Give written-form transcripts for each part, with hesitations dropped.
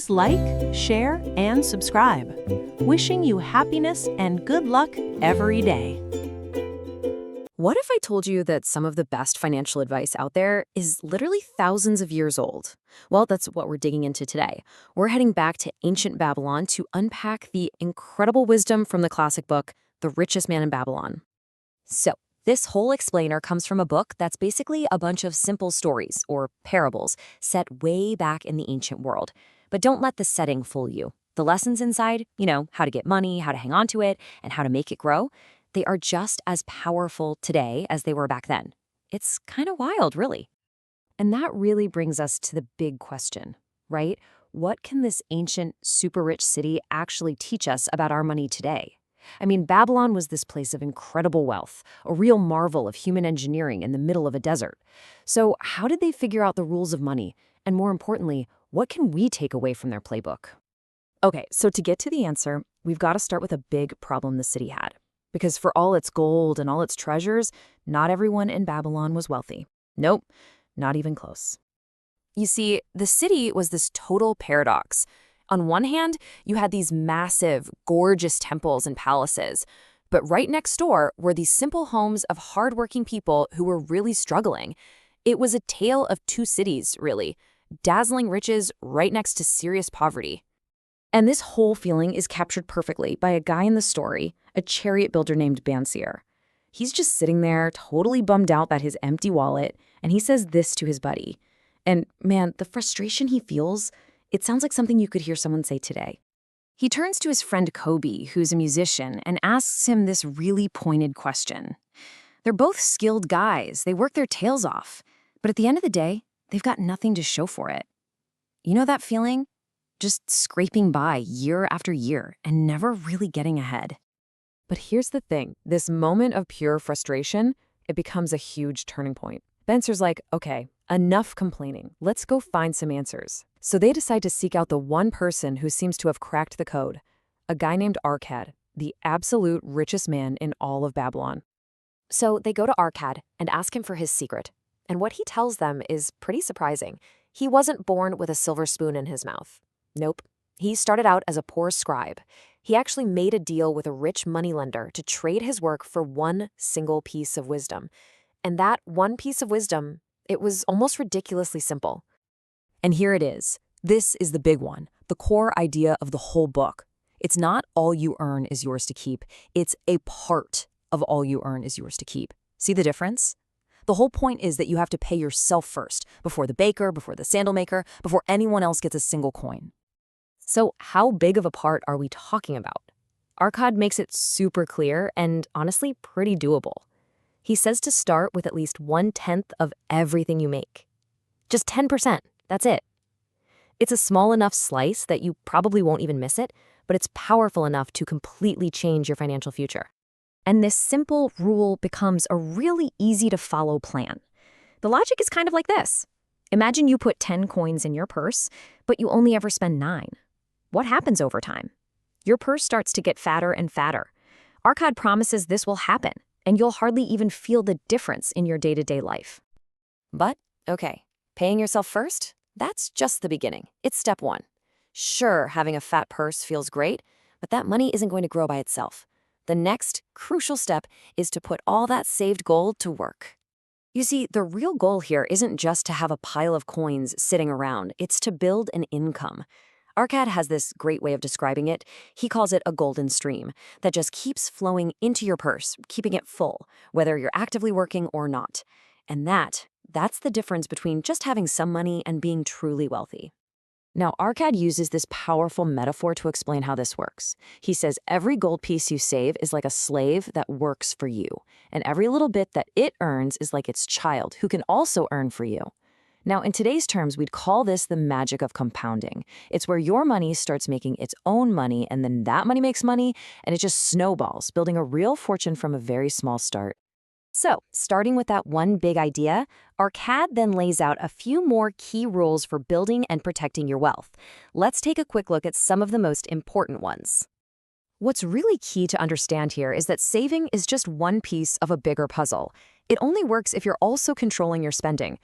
Please like, share, and subscribe. Wishing you happiness and good luck every day. What if I told you that some of the best financial advice out there is literally thousands of years old? Well, that's what we're digging into today. We're heading back to ancient Babylon to unpack the incredible wisdom from the classic book, The Richest Man in Babylon. So, this whole explainer comes from a book that's basically a bunch of simple stories, or parables, set way back in the ancient world. But don't let the setting fool you. The lessons inside, how to get money, how to hang on to it, and how to make it grow, they are just as powerful today as they were back then. It's kind of wild, really. And that really brings us to the big question, right? What can this ancient, super rich city actually teach us about our money today? I mean, Babylon was this place of incredible wealth, a real marvel of human engineering in the middle of a desert. So how did they figure out the rules of money? And more importantly, what can we take away from their playbook? Okay, so to get to the answer, we've got to start with a big problem the city had. Because for all its gold and all its treasures, not everyone in Babylon was wealthy. Nope, not even close. You see, the city was this total paradox. On one hand, you had these massive, gorgeous temples and palaces. But right next door were these simple homes of hardworking people who were really struggling. It was a tale of two cities, really. Dazzling riches right next to serious poverty. And this whole feeling is captured perfectly by a guy in the story, a chariot builder named Bansier. He's just sitting there, totally bummed out about his empty wallet, and he says this to his buddy. And man, the frustration he feels, it sounds like something you could hear someone say today. He turns to his friend Kobe, who's a musician, and asks him this really pointed question. They're both skilled guys, they work their tails off, but at the end of the day, they've got nothing to show for it. You know that feeling? Just scraping by year after year and never really getting ahead. But here's the thing, this moment of pure frustration, it becomes a huge turning point. Bensier's like, okay, enough complaining. Let's go find some answers. So they decide to seek out the one person who seems to have cracked the code, a guy named Arkad, the absolute richest man in all of Babylon. So they go to Arkad and ask him for his secret. And what he tells them is pretty surprising. He wasn't born with a silver spoon in his mouth. Nope. He started out as a poor scribe. He actually made a deal with a rich moneylender to trade his work for one single piece of wisdom. And that one piece of wisdom, it was almost ridiculously simple. And here it is. This is the big one, the core idea of the whole book. It's not all you earn is yours to keep. It's a part of all you earn is yours to keep. See the difference? The whole point is that you have to pay yourself first, before the baker, before the sandal maker, before anyone else gets a single coin. So how big of a part are we talking about? Arkad makes it super clear and honestly pretty doable. He says to start with at least 1/10 of everything you make. Just 10%, that's it. It's a small enough slice that you probably won't even miss it, but it's powerful enough to completely change your financial future. And this simple rule becomes a really easy to follow plan. The logic is kind of like this. Imagine you put 10 coins in your purse, but you only ever spend 9. What happens over time? Your purse starts to get fatter and fatter. Arkad promises this will happen, and you'll hardly even feel the difference in your day-to-day life. But, okay, paying yourself first? That's just the beginning. It's step 1. Sure, having a fat purse feels great, but that money isn't going to grow by itself. The next crucial step is to put all that saved gold to work. You see, the real goal here isn't just to have a pile of coins sitting around, it's to build an income. Arkad has this great way of describing it. He calls it a golden stream that just keeps flowing into your purse, keeping it full, whether you're actively working or not. And that's the difference between just having some money and being truly wealthy. Now, Arkad uses this powerful metaphor to explain how this works. He says every gold piece you save is like a slave that works for you, and every little bit that it earns is like its child, who can also earn for you. Now, in today's terms, we'd call this the magic of compounding. It's where your money starts making its own money, and then that money makes money, and it just snowballs, building a real fortune from a very small start. So, starting with that one big idea, Arkad then lays out a few more key rules for building and protecting your wealth. Let's take a quick look at some of the most important ones. What's really key to understand here is that saving is just one piece of a bigger puzzle. It only works if you're also controlling your spending,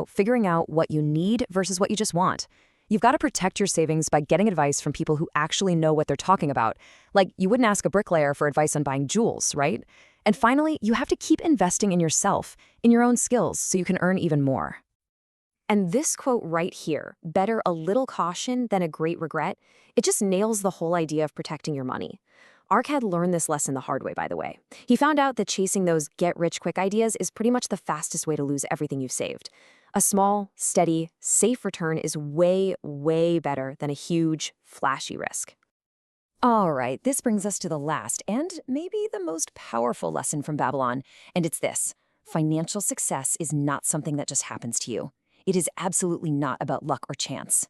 figuring out what you need versus what you just want. You've got to protect your savings by getting advice from people who actually know what they're talking about. Like, you wouldn't ask a bricklayer for advice on buying jewels, right? And finally, you have to keep investing in yourself, in your own skills, so you can earn even more. And this quote right here, better a little caution than a great regret, it just nails the whole idea of protecting your money. Arkad learned this lesson the hard way, by the way. He found out that chasing those get-rich-quick ideas is pretty much the fastest way to lose everything you've saved. A small, steady, safe return is way, way better than a huge, flashy risk. All right, this brings us to the last and maybe the most powerful lesson from Babylon, and it's this. Financial success is not something that just happens to you. It is absolutely not about luck or chance.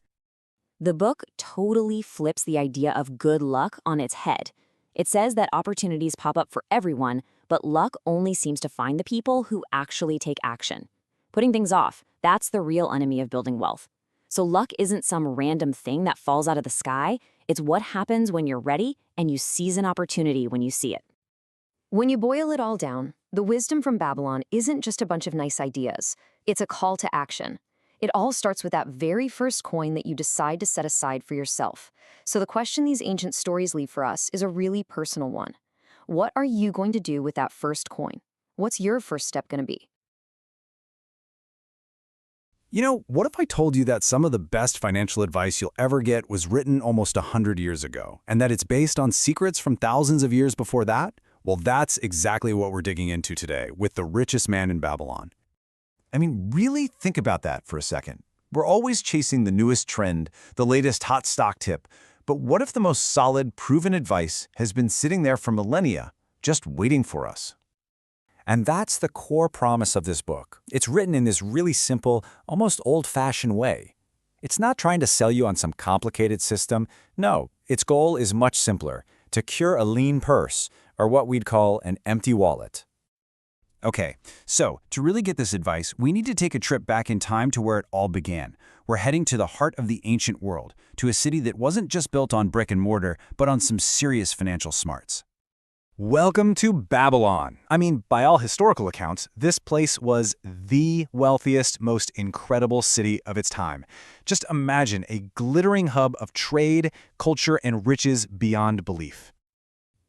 The book totally flips the idea of good luck on its head. It says that opportunities pop up for everyone, but luck only seems to find the people who actually take action. Putting things off, that's the real enemy of building wealth. So luck isn't some random thing that falls out of the sky. It's what happens when you're ready and you seize an opportunity when you see it. When you boil it all down, the wisdom from Babylon isn't just a bunch of nice ideas. It's a call to action. It all starts with that very first coin that you decide to set aside for yourself. So the question these ancient stories leave for us is a really personal one. What are you going to do with that first coin? What's your first step going to be? You know, what if I told you that some of the best financial advice you'll ever get was written almost 100 years ago, and that it's based on secrets from thousands of years before that? Well, that's exactly what we're digging into today with The Richest Man in Babylon. I mean, really think about that for a second. We're always chasing the newest trend, the latest hot stock tip, but what if the most solid, proven advice has been sitting there for millennia, just waiting for us? And that's the core promise of this book. It's written in this really simple, almost old-fashioned way. It's not trying to sell you on some complicated system. No, its goal is much simpler, to cure a lean purse, or what we'd call an empty wallet. Okay, so to really get this advice, we need to take a trip back in time to where it all began. We're heading to the heart of the ancient world, to a city that wasn't just built on brick and mortar, but on some serious financial smarts. Welcome to Babylon. I mean, by all historical accounts, this place was the wealthiest, most incredible city of its time. Just imagine a glittering hub of trade, culture, and riches beyond belief.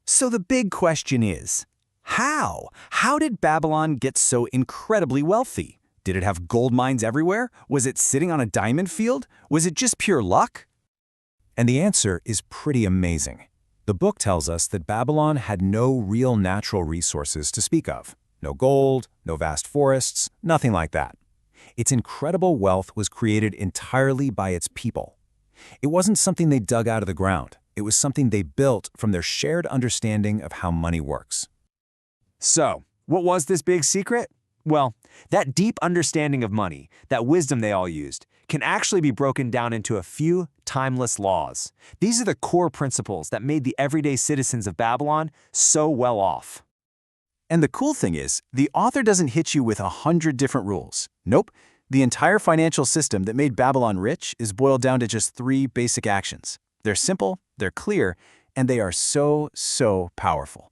So the big question is, how? How did Babylon get so incredibly wealthy? Did it have gold mines everywhere? Was it sitting on a diamond field? Was it just pure luck? And the answer is pretty amazing. The book tells us that Babylon had no real natural resources to speak of. No gold, no vast forests, nothing like that. Its incredible wealth was created entirely by its people. It wasn't something they dug out of the ground. It was something they built from their shared understanding of how money works. So, what was this big secret? Well, that deep understanding of money, that wisdom they all used, can actually be broken down into a few timeless laws. These are the core principles that made the everyday citizens of Babylon so well off. And the cool thing is, the author doesn't hit you with 100 different rules. Nope, the entire financial system that made Babylon rich is boiled down to just 3 basic actions. They're simple, they're clear, and they are so powerful.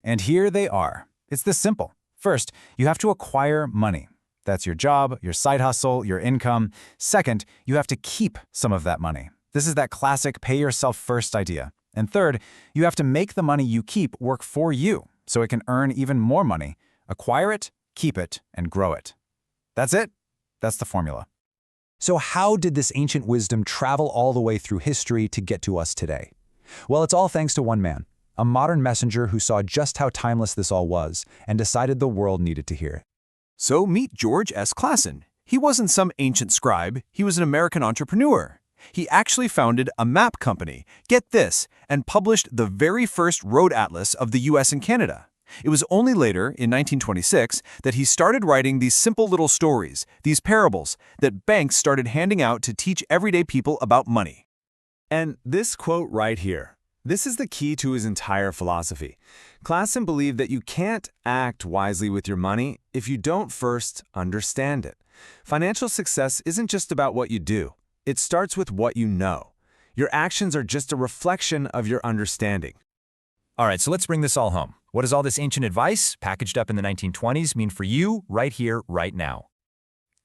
And here they are. It's this simple. First, you have to acquire money. That's your job, your side hustle, your income. Second, you have to keep some of that money. This is that classic pay yourself first idea. And third, you have to make the money you keep work for you so it can earn even more money. Acquire it, keep it, and grow it. That's it. That's the formula. So how did this ancient wisdom travel all the way through history to get to us today? Well, it's all thanks to one man, a modern messenger who saw just how timeless this all was and decided the world needed to hear it. So meet George S. Clason. He wasn't some ancient scribe, he was an American entrepreneur. He actually founded a map company, get this, and published the very first road atlas of the US and Canada. It was only later, in 1926, that he started writing these simple little stories, these parables, that banks started handing out to teach everyday people about money. And this quote right here, this is the key to his entire philosophy. Clason believed that you can't act wisely with your money if you don't first understand it. Financial success isn't just about what you do. It starts with what you know. Your actions are just a reflection of your understanding. All right, so let's bring this all home. What does all this ancient advice, packaged up in the 1920s, mean for you right here, right now?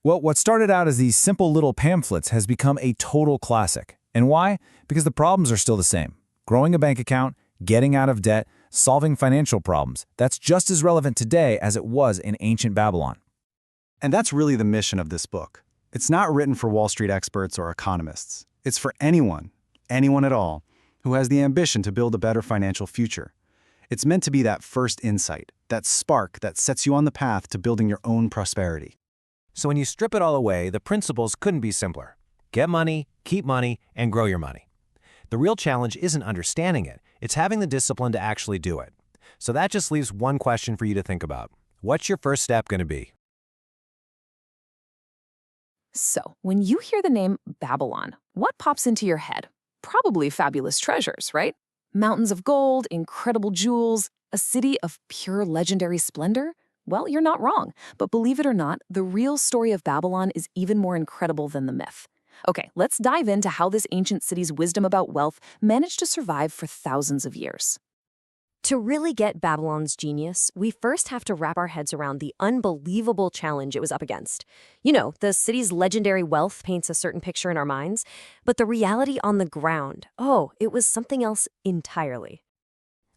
Well, what started out as these simple little pamphlets has become a total classic. And why? Because the problems are still the same. Growing a bank account, getting out of debt, solving financial problems. That's just as relevant today as it was in ancient Babylon. And that's really the mission of this book. It's not written for Wall Street experts or economists. It's for anyone at all, who has the ambition to build a better financial future. It's meant to be that first insight, that spark that sets you on the path to building your own prosperity. So when you strip it all away, the principles couldn't be simpler. Get money, keep money, and grow your money. The real challenge isn't understanding it, it's having the discipline to actually do it. So that just leaves one question for you to think about. What's your first step going to be? So, when you hear the name Babylon, what pops into your head? Probably fabulous treasures, right? Mountains of gold, incredible jewels, a city of pure legendary splendor? Well, you're not wrong. But believe it or not, the real story of Babylon is even more incredible than the myth. Okay, let's dive into how this ancient city's wisdom about wealth managed to survive for thousands of years. To really get Babylon's genius, we first have to wrap our heads around the unbelievable challenge it was up against. You know, the city's legendary wealth paints a certain picture in our minds, but the reality on the ground, oh, it was something else entirely.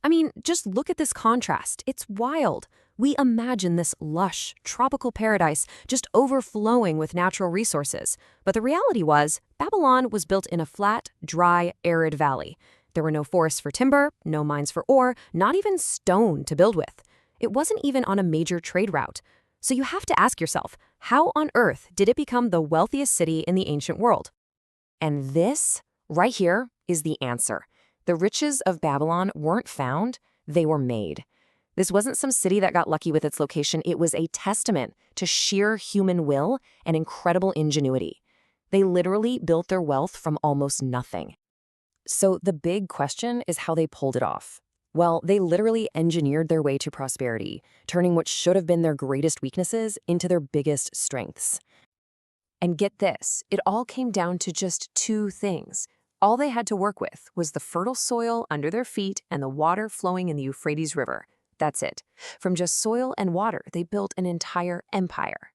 I mean, just look at this contrast. It's wild. We imagine this lush, tropical paradise just overflowing with natural resources. But the reality was, Babylon was built in a flat, dry, arid valley. There were no forests for timber, no mines for ore, not even stone to build with. It wasn't even on a major trade route. So you have to ask yourself, how on earth did it become the wealthiest city in the ancient world? And this, right here, is the answer. The riches of Babylon weren't found, they were made. This wasn't some city that got lucky with its location. It was a testament to sheer human will and incredible ingenuity. They literally built their wealth from almost nothing. So the big question is how they pulled it off. Well, they literally engineered their way to prosperity, turning what should have been their greatest weaknesses into their biggest strengths. And get this, it all came down to just two things. All they had to work with was the fertile soil under their feet and the water flowing in the Euphrates River. That's it. From just soil and water, they built an entire empire.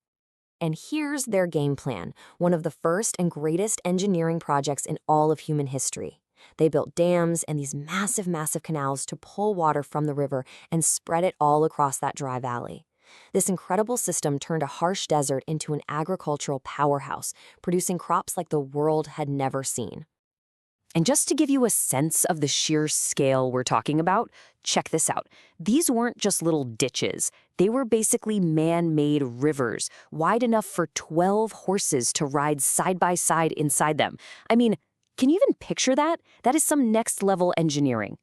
And here's their game plan, one of the first and greatest engineering projects in all of human history. They built dams and these massive canals to pull water from the river and spread it all across that dry valley. This incredible system turned a harsh desert into an agricultural powerhouse, producing crops like the world had never seen. And just to give you a sense of the sheer scale we're talking about, check this out. These weren't just little ditches. They were basically man-made rivers, wide enough for 12 horses to ride side by side inside them. I mean, can you even picture that? That is some next-level engineering.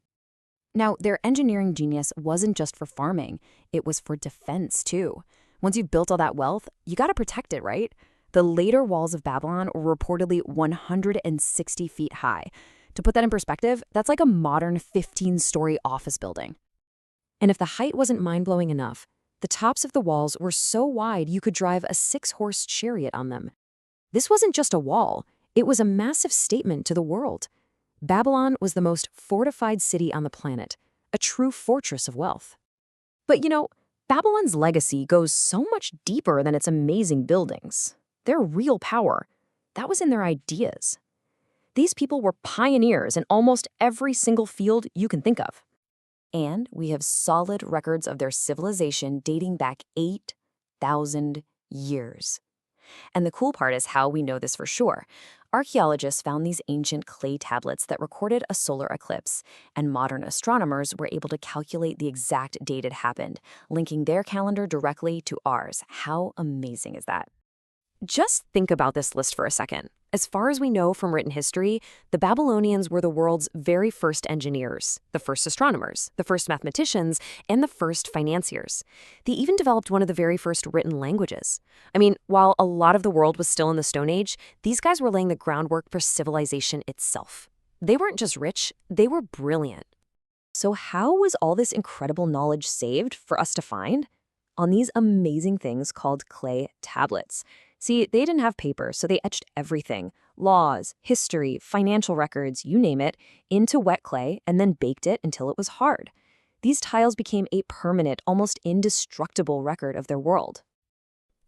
Now, their engineering genius wasn't just for farming. It was for defense, too. Once you've built all that wealth, you gotta protect it, right? The later walls of Babylon were reportedly 160 feet high. To put that in perspective, that's like a modern 15-story office building. And if the height wasn't mind-blowing enough, the tops of the walls were so wide you could drive a 6-horse chariot on them. This wasn't just a wall. It was a massive statement to the world. Babylon was the most fortified city on the planet, a true fortress of wealth. But you know, Babylon's legacy goes so much deeper than its amazing buildings. Their real power, that was in their ideas. These people were pioneers in almost every single field you can think of. And we have solid records of their civilization dating back 8,000 years. And the cool part is how we know this for sure. Archaeologists found these ancient clay tablets that recorded a solar eclipse, and modern astronomers were able to calculate the exact date it happened, linking their calendar directly to ours. How amazing is that? Just think about this list for a second. As far as we know from written history, the Babylonians were the world's very first engineers, the first astronomers, the first mathematicians, and the first financiers. They even developed one of the very first written languages. I mean, while a lot of the world was still in the Stone Age, these guys were laying the groundwork for civilization itself. They weren't just rich, they were brilliant. So how was all this incredible knowledge saved for us to find? On these amazing things called clay tablets. See, they didn't have paper, so they etched everything, laws, history, financial records, you name it, into wet clay and then baked it until it was hard. These tiles became a permanent, almost indestructible record of their world.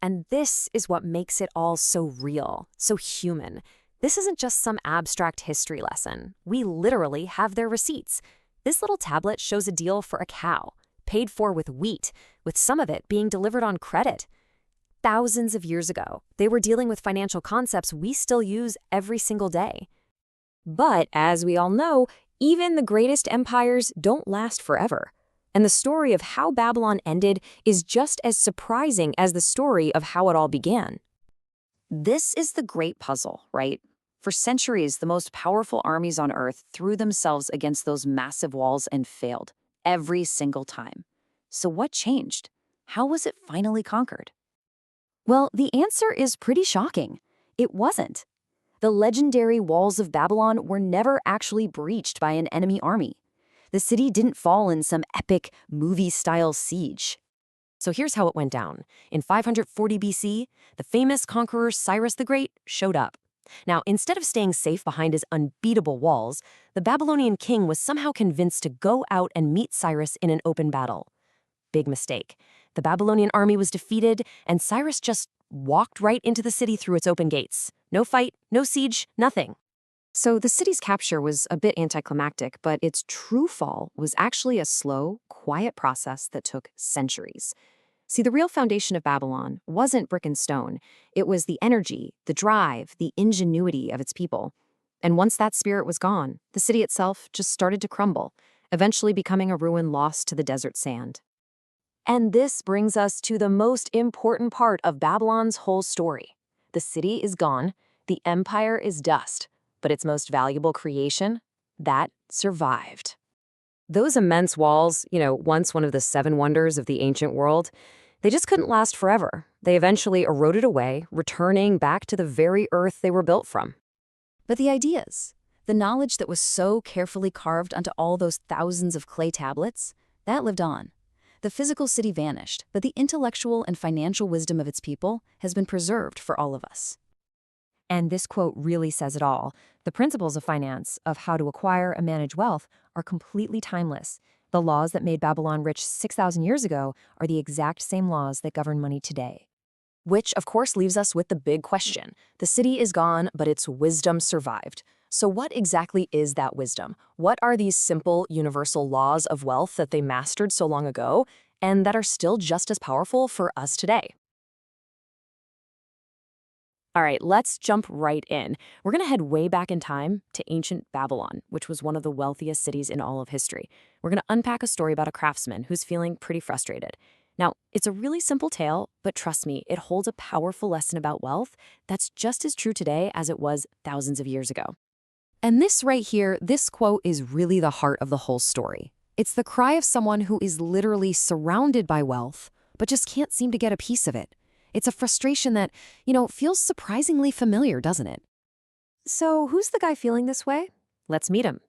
And this is what makes it all so real, so human. This isn't just some abstract history lesson. We literally have their receipts. This little tablet shows a deal for a cow, paid for with wheat, with some of it being delivered on credit. Thousands of years ago, they were dealing with financial concepts we still use every single day. But as we all know, even the greatest empires don't last forever. And the story of how Babylon ended is just as surprising as the story of how it all began. This is the great puzzle, right? For centuries, the most powerful armies on Earth threw themselves against those massive walls and failed, every single time. So what changed? How was it finally conquered? Well, the answer is pretty shocking. It wasn't. The legendary walls of Babylon were never actually breached by an enemy army. The city didn't fall in some epic movie-style siege. So here's how it went down. In 540 BC, the famous conqueror Cyrus the Great showed up. Now, instead of staying safe behind his unbeatable walls, the Babylonian king was somehow convinced to go out and meet Cyrus in an open battle. Big mistake. The Babylonian army was defeated, and Cyrus just walked right into the city through its open gates. No fight, no siege, nothing. So the city's capture was a bit anticlimactic, but its true fall was actually a slow, quiet process that took centuries. See, the real foundation of Babylon wasn't brick and stone. It was the energy, the drive, the ingenuity of its people. And once that spirit was gone, the city itself just started to crumble, eventually becoming a ruin lost to the desert sand. And this brings us to the most important part of Babylon's whole story. The city is gone, the empire is dust, but its most valuable creation, that survived. Those immense walls, once one of the 7 wonders of the ancient world, they just couldn't last forever. They eventually eroded away, returning back to the very earth they were built from. But the ideas, the knowledge that was so carefully carved onto all those thousands of clay tablets, that lived on. The physical city vanished, but the intellectual and financial wisdom of its people has been preserved for all of us. And this quote really says it all. The principles of finance, of how to acquire and manage wealth, are completely timeless. The laws that made Babylon rich 6,000 years ago are the exact same laws that govern money today. Which, of course, leaves us with the big question. The city is gone, but its wisdom survived. So what exactly is that wisdom? What are these simple, universal laws of wealth that they mastered so long ago, and that are still just as powerful for us today? All right, let's jump right in. We're going to head way back in time to ancient Babylon, which was one of the wealthiest cities in all of history. We're going to unpack a story about a craftsman who's feeling pretty frustrated. Now, it's a really simple tale, but trust me, it holds a powerful lesson about wealth that's just as true today as it was thousands of years ago. And this right here, this quote is really the heart of the whole story. It's the cry of someone who is literally surrounded by wealth, but just can't seem to get a piece of it. It's a frustration that, feels surprisingly familiar, doesn't it? So who's the guy feeling this way? Let's meet him.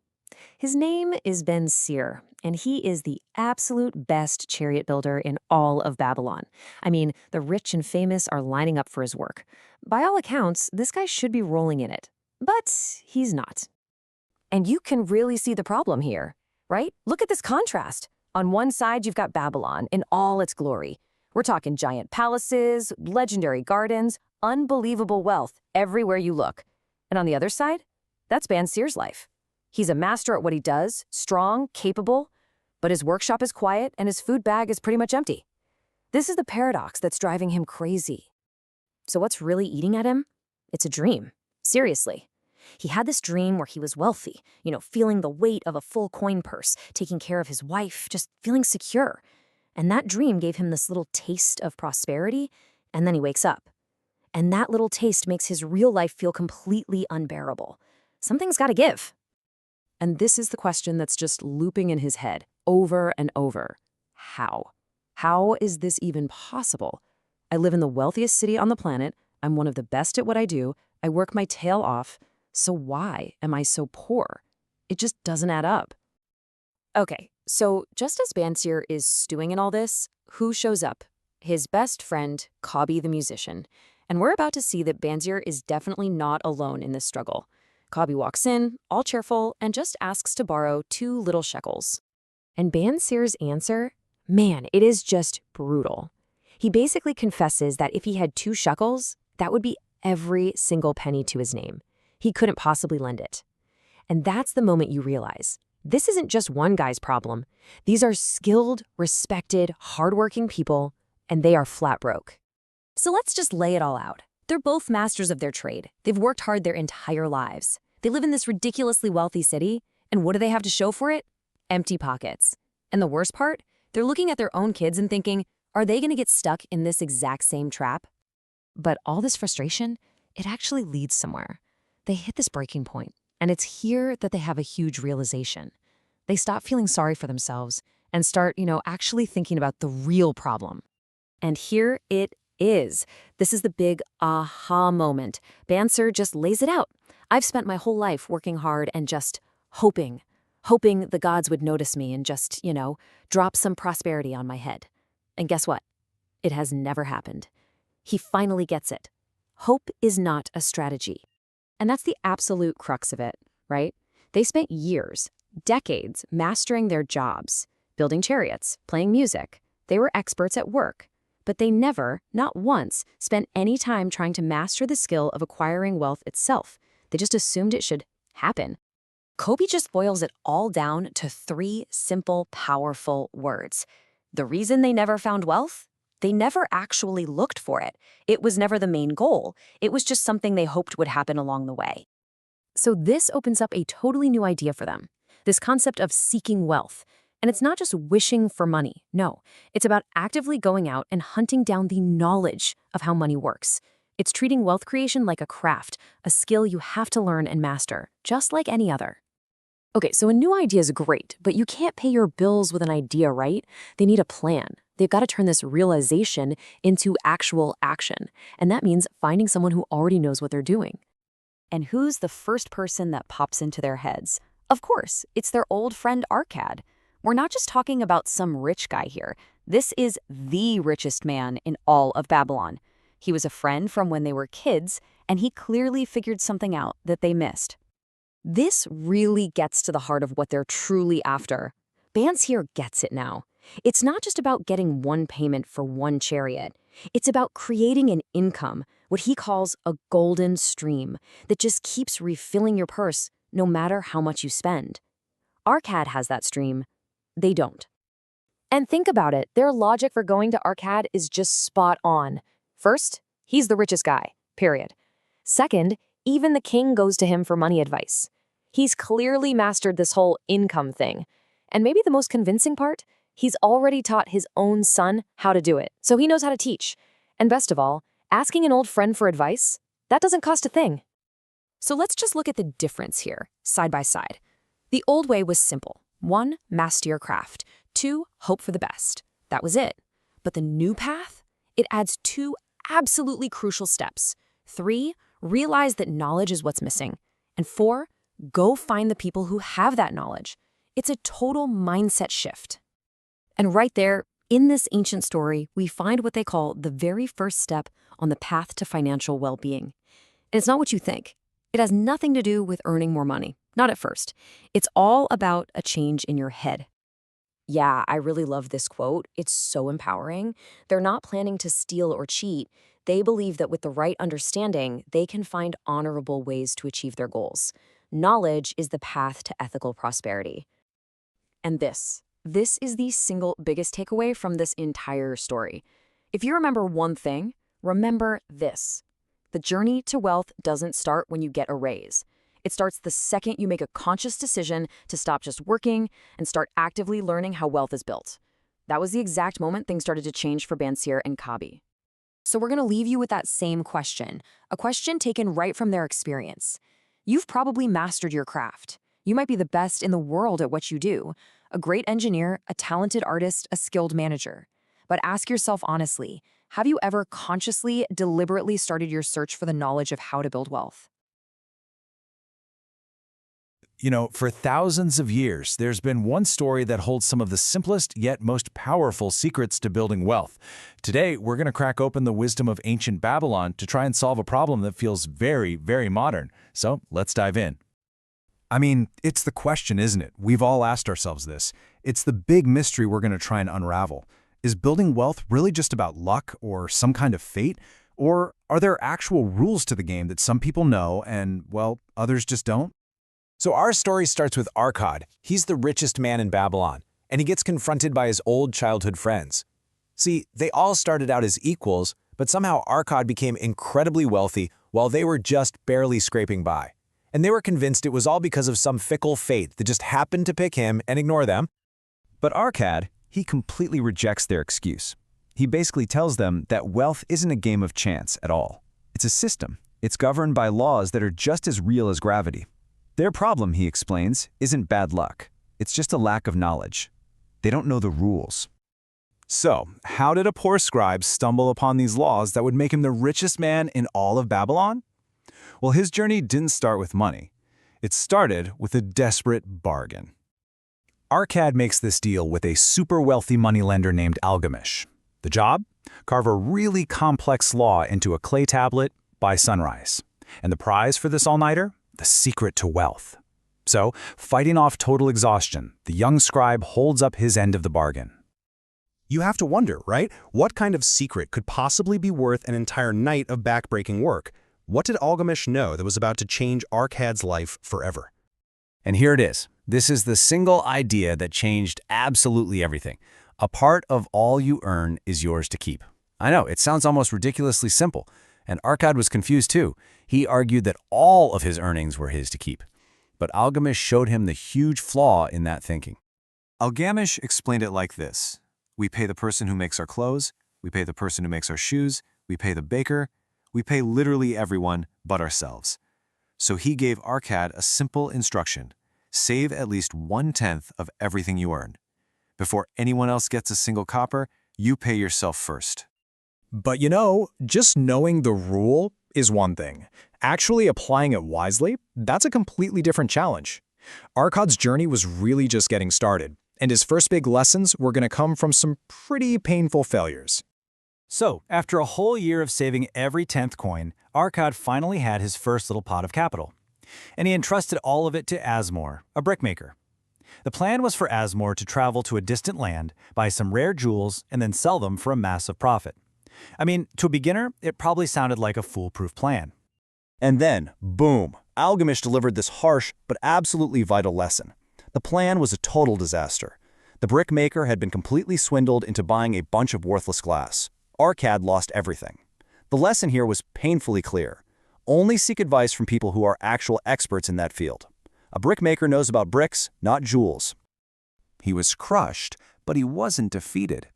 His name is Ben-Sir, and he is the absolute best chariot builder in all of Babylon. I mean, the rich and famous are lining up for his work. By all accounts, this guy should be rolling in it. But he's not. And you can really see the problem here, right? Look at this contrast. On one side, you've got Babylon in all its glory. We're talking giant palaces, legendary gardens, unbelievable wealth everywhere you look. And on the other side, that's Ben-Sir's life. He's a master at what he does, strong, capable, but his workshop is quiet and his food bag is pretty much empty. This is the paradox that's driving him crazy. So what's really eating at him? It's a dream. Seriously. He had this dream where he was wealthy, feeling the weight of a full coin purse, taking care of his wife, just feeling secure. And that dream gave him this little taste of prosperity, and then he wakes up. And that little taste makes his real life feel completely unbearable. Something's got to give. And this is the question that's just looping in his head over and over. How? How is this even possible? I live in the wealthiest city on the planet. I'm one of the best at what I do. I work my tail off. So why am I so poor? It just doesn't add up. Okay, so just as Ben-Sir is stewing in all this, who shows up? His best friend, Cobby the musician. And we're about to see that Ben-Sir is definitely not alone in this struggle. Cobby walks in, all cheerful, and just asks to borrow 2 little shekels. And Ben-Sir's answer? Man, it is just brutal. He basically confesses that if he had 2 shekels, that would be every single penny to his name. He couldn't possibly lend it. And that's the moment you realize, this isn't just one guy's problem. These are skilled, respected, hardworking people, and they are flat broke. So let's just lay it all out. They're both masters of their trade. They've worked hard their entire lives. They live in this ridiculously wealthy city, and what do they have to show for it? Empty pockets. And the worst part? They're looking at their own kids and thinking, are they going to get stuck in this exact same trap? But all this frustration, it actually leads somewhere. They hit this breaking point, and it's here that they have a huge realization. They stop feeling sorry for themselves and start, actually thinking about the real problem. And here it is. This is the big aha moment. Bansir just lays it out. I've spent my whole life working hard and just hoping the gods would notice me and just, drop some prosperity on my head. And guess what? It has never happened. He finally gets it. Hope is not a strategy. And that's the absolute crux of it, right? They spent years, decades, mastering their jobs, building chariots, playing music. They were experts at work. But they never, not once, spent any time trying to master the skill of acquiring wealth itself. They just assumed it should happen. Kobe just boils it all down to 3 simple, powerful words. The reason they never found wealth? They never actually looked for it. It was never the main goal. It was just something they hoped would happen along the way. So this opens up a totally new idea for them, this concept of seeking wealth. And it's not just wishing for money. No, it's about actively going out and hunting down the knowledge of how money works. It's treating wealth creation like a craft, a skill you have to learn and master, just like any other. Okay, so a new idea is great, but you can't pay your bills with an idea, right? They need a plan. They've got to turn this realization into actual action. And that means finding someone who already knows what they're doing. And who's the first person that pops into their heads? Of course, it's their old friend Arkad. We're not just talking about some rich guy here. This is the richest man in all of Babylon. He was a friend from when they were kids, and he clearly figured something out that they missed. This really gets to the heart of what they're truly after. Bansir gets it now. It's not just about getting one payment for one chariot. It's about creating an income, what he calls a golden stream, that just keeps refilling your purse no matter how much you spend. Arkad has that stream. They don't. And think about it, their logic for going to Arkad is just spot on. First, he's the richest guy, period. Second, even the king goes to him for money advice. He's clearly mastered this whole income thing. And maybe the most convincing part, he's already taught his own son how to do it, so he knows how to teach. And best of all, asking an old friend for advice, that doesn't cost a thing. So let's just look at the difference here, side by side. The old way was simple. 1, master your craft. 2, hope for the best. That was it. But the new path? It adds 2 absolutely crucial steps. 3, realize that knowledge is what's missing. And 4, go find the people who have that knowledge. It's a total mindset shift. And right there, in this ancient story, we find what they call the very first step on the path to financial well-being. And it's not what you think. It has nothing to do with earning more money. Not at first. It's all about a change in your head. Yeah, I really love this quote. It's so empowering. They're not planning to steal or cheat. They believe that with the right understanding, they can find honorable ways to achieve their goals. Knowledge is the path to ethical prosperity. And this is the single biggest takeaway from this entire story. If you remember one thing, remember this. The journey to wealth doesn't start when you get a raise. It starts the second you make a conscious decision to stop just working and start actively learning how wealth is built. That was the exact moment things started to change for Bansir and Kabi. So we're going to leave you with that same question, a question taken right from their experience. You've probably mastered your craft. You might be the best in the world at what you do, a great engineer, a talented artist, a skilled manager. But ask yourself honestly, have you ever consciously, deliberately started your search for the knowledge of how to build wealth? You know, for thousands of years, there's been one story that holds some of the simplest yet most powerful secrets to building wealth. Today, we're going to crack open the wisdom of ancient Babylon to try and solve a problem that feels very, very modern. So let's dive in. I mean, it's the question, isn't it? We've all asked ourselves this. It's the big mystery we're going to try and unravel. Is building wealth really just about luck or some kind of fate? Or are there actual rules to the game that some people know and, well, others just don't? So our story starts with Arkad. He's the richest man in Babylon, and he gets confronted by his old childhood friends. See, they all started out as equals, but somehow Arkad became incredibly wealthy while they were just barely scraping by. And they were convinced it was all because of some fickle fate that just happened to pick him and ignore them. But Arkad, he completely rejects their excuse. He basically tells them that wealth isn't a game of chance at all. It's a system. It's governed by laws that are just as real as gravity. Their problem, he explains, isn't bad luck. It's just a lack of knowledge. They don't know the rules. So, how did a poor scribe stumble upon these laws that would make him the richest man in all of Babylon? Well, his journey didn't start with money. It started with a desperate bargain. Arkad makes this deal with a super wealthy moneylender named Algamish. The job? Carve a really complex law into a clay tablet by sunrise. And the prize for this all-nighter? The secret to wealth. So, fighting off total exhaustion, the young scribe holds up his end of the bargain. You have to wonder, right? What kind of secret could possibly be worth an entire night of backbreaking work? What did Algamish know that was about to change Arkad's life forever? And here it is. This is the single idea that changed absolutely everything. A part of all you earn is yours to keep. I know, it sounds almost ridiculously simple. And Arkad was confused too. He argued that all of his earnings were his to keep. But Algamish showed him the huge flaw in that thinking. Algamish explained it like this. We pay the person who makes our clothes, we pay the person who makes our shoes, we pay the baker, we pay literally everyone but ourselves. So he gave Arkad a simple instruction. Save at least 1/10 of everything you earn. Before anyone else gets a single copper, you pay yourself first. But you know, just knowing the rule is one thing. Actually applying it wisely, that's a completely different challenge. Arkad's journey was really just getting started, and his first big lessons were going to come from some pretty painful failures. So, after a whole year of saving every 10th coin, Arkad finally had his first little pot of capital. And he entrusted all of it to Asmor, a brickmaker. The plan was for Asmor to travel to a distant land, buy some rare jewels, and then sell them for a massive profit. I mean, to a beginner, it probably sounded like a foolproof plan. And then, boom, Algamish delivered this harsh but absolutely vital lesson. The plan was a total disaster. The brickmaker had been completely swindled into buying a bunch of worthless glass. Arkad lost everything. The lesson here was painfully clear. Only seek advice from people who are actual experts in that field. A brickmaker knows about bricks, not jewels. He was crushed, but he wasn't defeated.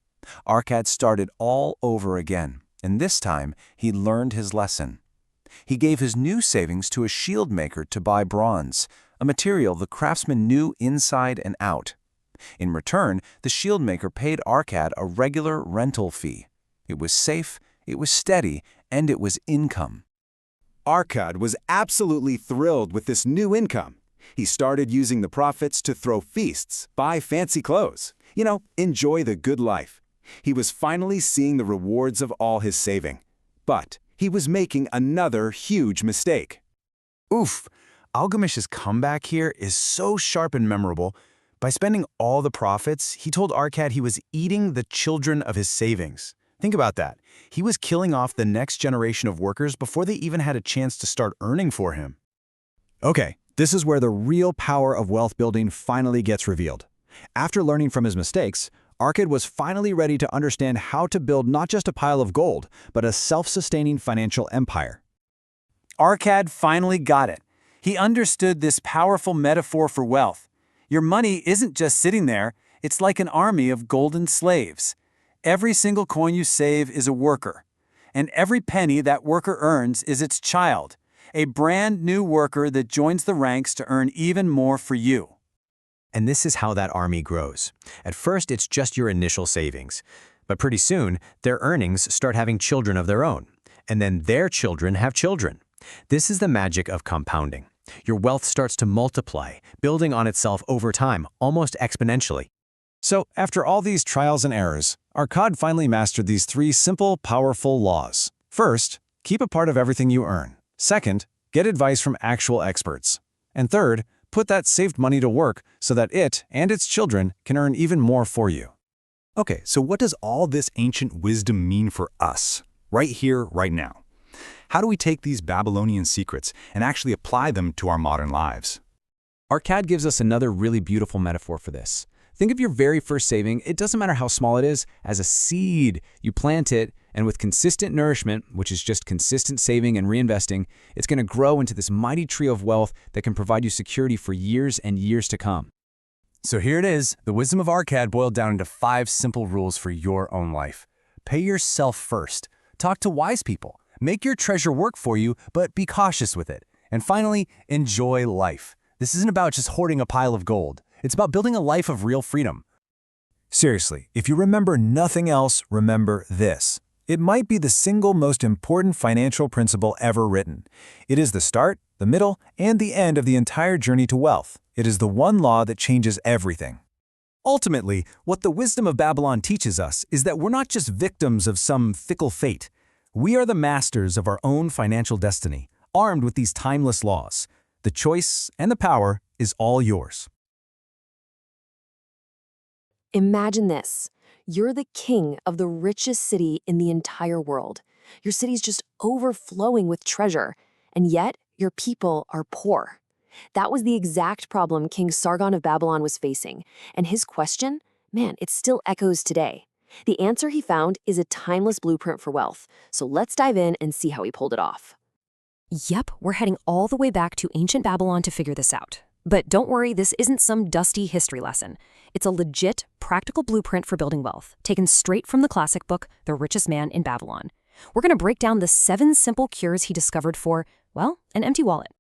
Arkad started all over again, and this time he learned his lesson. He gave his new savings to a shield maker to buy bronze, a material the craftsman knew inside and out. In return, the shield maker paid Arkad a regular rental fee. It was safe, it was steady, and it was income. Arkad was absolutely thrilled with this new income. He started using the profits to throw feasts, buy fancy clothes, enjoy the good life. He was finally seeing the rewards of all his saving. But he was making another huge mistake. Oof! Algamish's comeback here is so sharp and memorable. By spending all the profits, he told Arkad he was eating the children of his savings. Think about that. He was killing off the next generation of workers before they even had a chance to start earning for him. Okay, this is where the real power of wealth building finally gets revealed. After learning from his mistakes, Arkad was finally ready to understand how to build not just a pile of gold, but a self-sustaining financial empire. Arkad finally got it. He understood this powerful metaphor for wealth. Your money isn't just sitting there, it's like an army of golden slaves. Every single coin you save is a worker, and every penny that worker earns is its child, a brand new worker that joins the ranks to earn even more for you. And this is how that army grows. At first, it's just your initial savings. But pretty soon, their earnings start having children of their own. And then their children have children. This is the magic of compounding. Your wealth starts to multiply, building on itself over time, almost exponentially. So, after all these trials and errors, Arkad finally mastered these 3 simple, powerful laws. First, keep a part of everything you earn. Second, get advice from actual experts. And third, put that saved money to work so that it and its children can earn even more for you. Okay, so what does all this ancient wisdom mean for us, right here, right now? How do we take these Babylonian secrets and actually apply them to our modern lives? Arkad gives us another really beautiful metaphor for this. Think of your very first saving, it doesn't matter how small it is, as a seed. You plant it, and with consistent nourishment, which is just consistent saving and reinvesting, it's going to grow into this mighty tree of wealth that can provide you security for years and years to come. So here it is, the wisdom of Arkad boiled down into 5 simple rules for your own life. Pay yourself first. Talk to wise people. Make your treasure work for you, but be cautious with it. And finally, enjoy life. This isn't about just hoarding a pile of gold. It's about building a life of real freedom. Seriously, if you remember nothing else, remember this. It might be the single most important financial principle ever written. It is the start, the middle, and the end of the entire journey to wealth. It is the one law that changes everything. Ultimately, what the wisdom of Babylon teaches us is that we're not just victims of some fickle fate. We are the masters of our own financial destiny, armed with these timeless laws. The choice and the power is all yours. Imagine this. You're the king of the richest city in the entire world. Your city's just overflowing with treasure, and yet your people are poor. That was the exact problem King Sargon of Babylon was facing, and his question, man, it still echoes today. The answer he found is a timeless blueprint for wealth, so let's dive in and see how he pulled it off. Yep, we're heading all the way back to ancient Babylon to figure this out. But don't worry, this isn't some dusty history lesson. It's a legit, practical blueprint for building wealth, taken straight from the classic book, The Richest Man in Babylon. We're going to break down the 7 simple cures he discovered for, well, an empty wallet.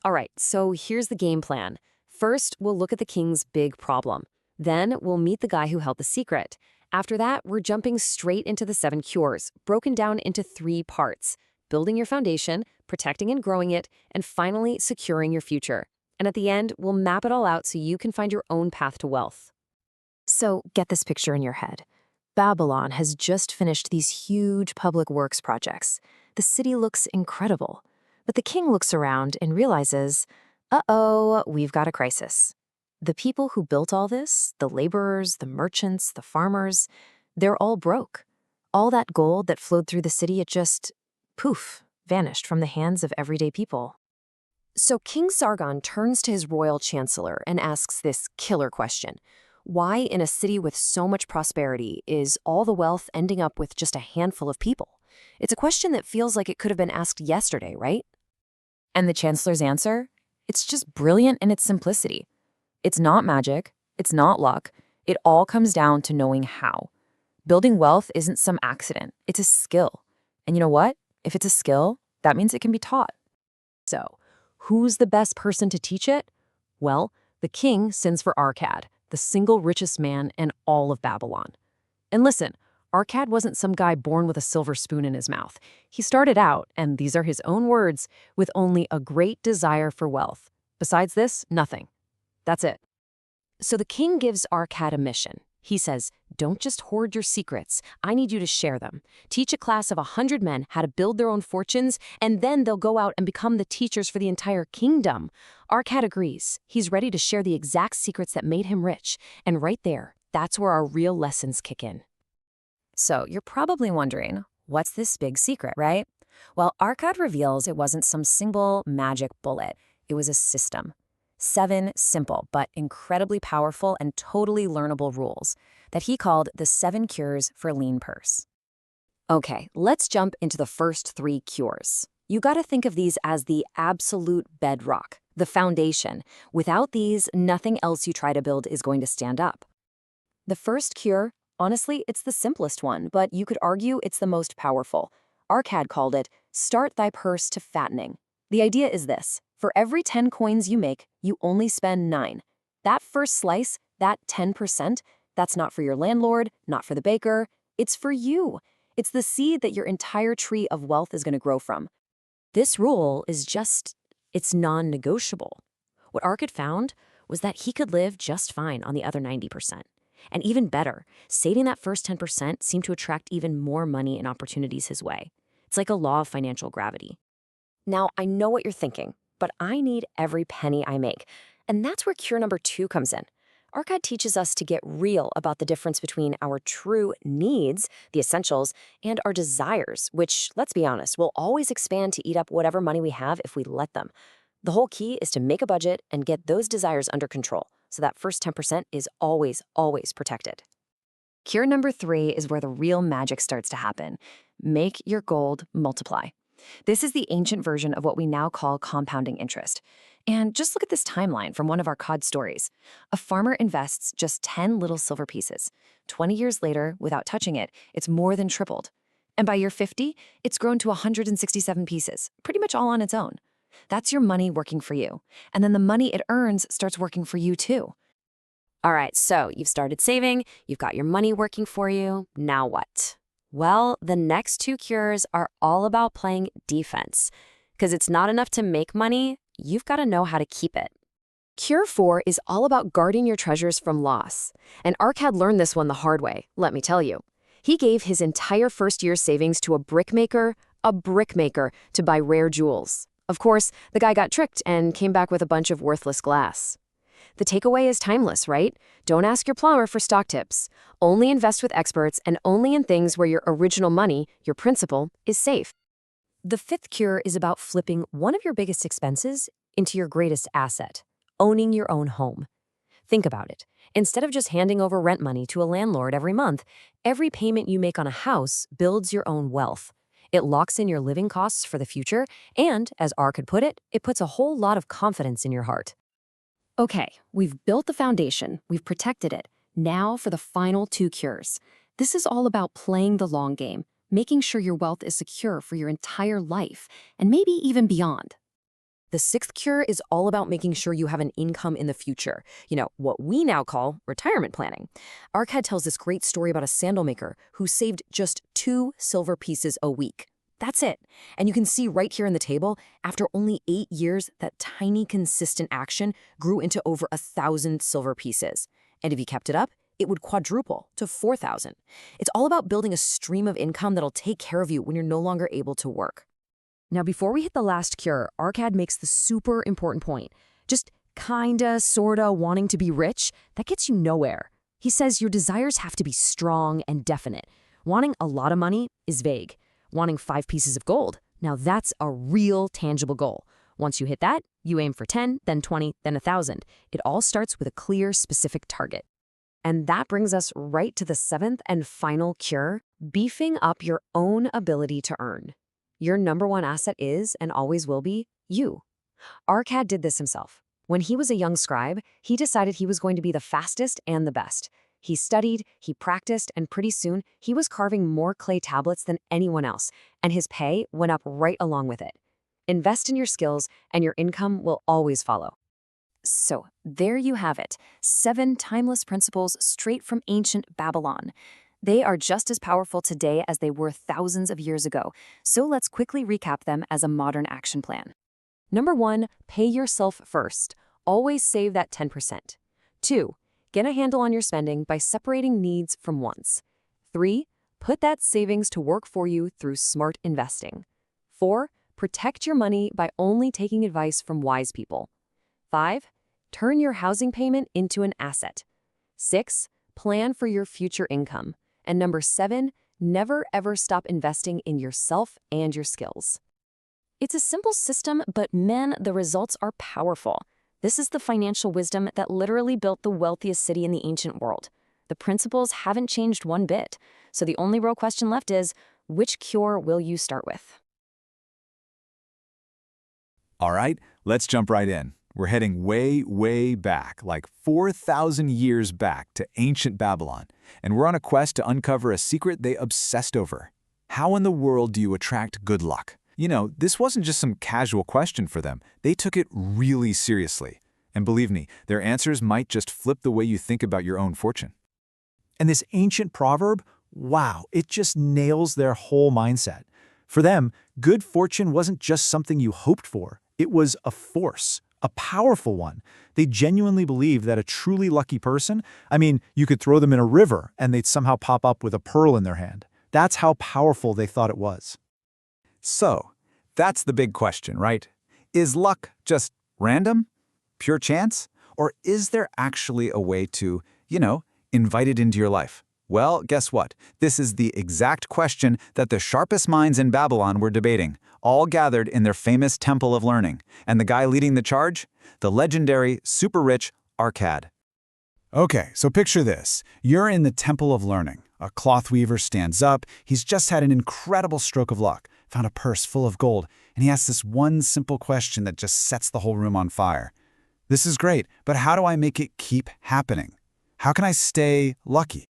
All right, so here's the game plan. First, we'll look at the king's big problem. Then, we'll meet the guy who held the secret. After that, we're jumping straight into the 7 cures, broken down into 3 parts: building your foundation, protecting and growing it, and finally, securing your future. And at the end, we'll map it all out so you can find your own path to wealth. So get this picture in your head. Babylon has just finished these huge public works projects. The city looks incredible. But the king looks around and realizes, uh-oh, we've got a crisis. The people who built all this, the laborers, the merchants, the farmers, they're all broke. All that gold that flowed through the city, it just, poof, vanished from the hands of everyday people. So King Sargon turns to his royal chancellor and asks this killer question. Why, in a city with so much prosperity, is all the wealth ending up with just a handful of people? It's a question that feels like it could have been asked yesterday, right? And the chancellor's answer? It's just brilliant in its simplicity. It's not magic. It's not luck. It all comes down to knowing how. Building wealth isn't some accident. It's a skill. And you know what? If it's a skill, that means it can be taught. So, who's the best person to teach it? Well, the king sends for Arkad, the single richest man in all of Babylon. And listen, Arkad wasn't some guy born with a silver spoon in his mouth. He started out, and these are his own words, with only a great desire for wealth. Besides this, nothing. That's it. So the king gives Arkad a mission. He says, don't just hoard your secrets. I need you to share them. Teach a class of 100 men how to build their own fortunes, and then they'll go out and become the teachers for the entire kingdom. Arkad agrees. He's ready to share the exact secrets that made him rich. And right there, that's where our real lessons kick in. So you're probably wondering, what's this big secret, right? Well, Arkad reveals it wasn't some single magic bullet. It was a system. 7 simple but incredibly powerful and totally learnable rules that he called the 7 cures for a lean purse. Okay, let's jump into the first 3 cures. You gotta think of these as the absolute bedrock, the foundation. Without these, nothing else you try to build is going to stand up. The first cure, honestly, it's the simplest one, but you could argue it's the most powerful. Arkad called it, start thy purse to fattening. The idea is this. For every 10 coins you make, you only spend 9. That first slice, that 10%, that's not for your landlord, not for the baker. It's for you. It's the seed that your entire tree of wealth is going to grow from. This rule is it's non-negotiable. What Arkad found was that he could live just fine on the other 90%. And even better, saving that first 10% seemed to attract even more money and opportunities his way. It's like a law of financial gravity. Now, I know what you're thinking, but I need every penny I make. And that's where cure number 2 comes in. Arkad teaches us to get real about the difference between our true needs, the essentials, and our desires, which, let's be honest, will always expand to eat up whatever money we have if we let them. The whole key is to make a budget and get those desires under control, so that first 10% is always, always protected. Cure number 3 is where the real magic starts to happen. Make your gold multiply. This is the ancient version of what we now call compounding interest. And just look at this timeline from one of our cod stories. A farmer invests just 10 little silver pieces. 20 years later, without touching it, it's more than tripled. And by year 50, it's grown to 167 pieces, pretty much all on its own. That's your money working for you. And then the money it earns starts working for you too. All right, so you've started saving, you've got your money working for you. Now what? Well, the next 2 cures are all about playing defense. Because it's not enough to make money, you've got to know how to keep it. Cure 4 is all about guarding your treasures from loss. And Arkad learned this one the hard way, let me tell you. He gave his entire first year's savings to a brickmaker, to buy rare jewels. Of course, the guy got tricked and came back with a bunch of worthless glass. The takeaway is timeless, right? Don't ask your plumber for stock tips. Only invest with experts and only in things where your original money, your principal, is safe. The 5th cure is about flipping one of your biggest expenses into your greatest asset, owning your own home. Think about it. Instead of just handing over rent money to a landlord every month, every payment you make on a house builds your own wealth. It locks in your living costs for the future, and, as Arkad put it puts a whole lot of confidence in your heart. Okay, we've built the foundation, we've protected it. Now for the final 2 cures. This is all about playing the long game, making sure your wealth is secure for your entire life, and maybe even beyond. The 6th cure is all about making sure you have an income in the future. You know, what we now call retirement planning. Arkad tells this great story about a sandal maker who saved just 2 silver pieces a week. That's it. And you can see right here in the table, after only 8 years, that tiny consistent action grew into over 1,000 silver pieces. And if he kept it up, it would quadruple to 4,000. It's all about building a stream of income that'll take care of you when you're no longer able to work. Now, before we hit the last cure, Arkad makes the super important point. Just kinda, sorta wanting to be rich, that gets you nowhere. He says your desires have to be strong and definite. Wanting a lot of money is vague. Wanting 5 pieces of gold, now that's a real tangible goal. Once you hit that, you aim for 10, then 20, then 1,000. It all starts with a clear, specific target. And that brings us right to the 7th and final cure, beefing up your own ability to earn. Your number 1 asset is, and always will be, you. Arkad did this himself. When he was a young scribe, he decided he was going to be the fastest and the best. He studied, he practiced, and pretty soon, he was carving more clay tablets than anyone else, and his pay went up right along with it. Invest in your skills, and your income will always follow. So, there you have it, 7 timeless principles straight from ancient Babylon. They are just as powerful today as they were thousands of years ago, so let's quickly recap them as a modern action plan. Number 1, pay yourself first. Always save that 10%. 2, get a handle on your spending by separating needs from wants. 3, put that savings to work for you through smart investing. 4, protect your money by only taking advice from wise people. 5, turn your housing payment into an asset. 6, plan for your future income. And number 7, never ever stop investing in yourself and your skills. It's a simple system, but man, the results are powerful. This is the financial wisdom that literally built the wealthiest city in the ancient world. The principles haven't changed one bit. So the only real question left is, which cure will you start with? All right, let's jump right in. We're heading way, way back, like 4,000 years back to ancient Babylon, and we're on a quest to uncover a secret they obsessed over. How in the world do you attract good luck? You know, this wasn't just some casual question for them. They took it really seriously. And believe me, their answers might just flip the way you think about your own fortune. And this ancient proverb, wow, it just nails their whole mindset. For them, good fortune wasn't just something you hoped for. It was a force, a powerful one. They genuinely believed that a truly lucky person, you could throw them in a river and they'd somehow pop up with a pearl in their hand. That's how powerful they thought it was. So, that's the big question, right? Is luck just random? Pure chance? Or is there actually a way to, invite it into your life? Well, guess what? This is the exact question that the sharpest minds in Babylon were debating, all gathered in their famous Temple of Learning. And the guy leading the charge? The legendary, super-rich Arkad. Okay, so picture this. You're in the Temple of Learning. A cloth weaver stands up. He's just had an incredible stroke of luck, found a purse full of gold, and he asks this one simple question that just sets the whole room on fire. This is great, but how do I make it keep happening? How can I stay lucky?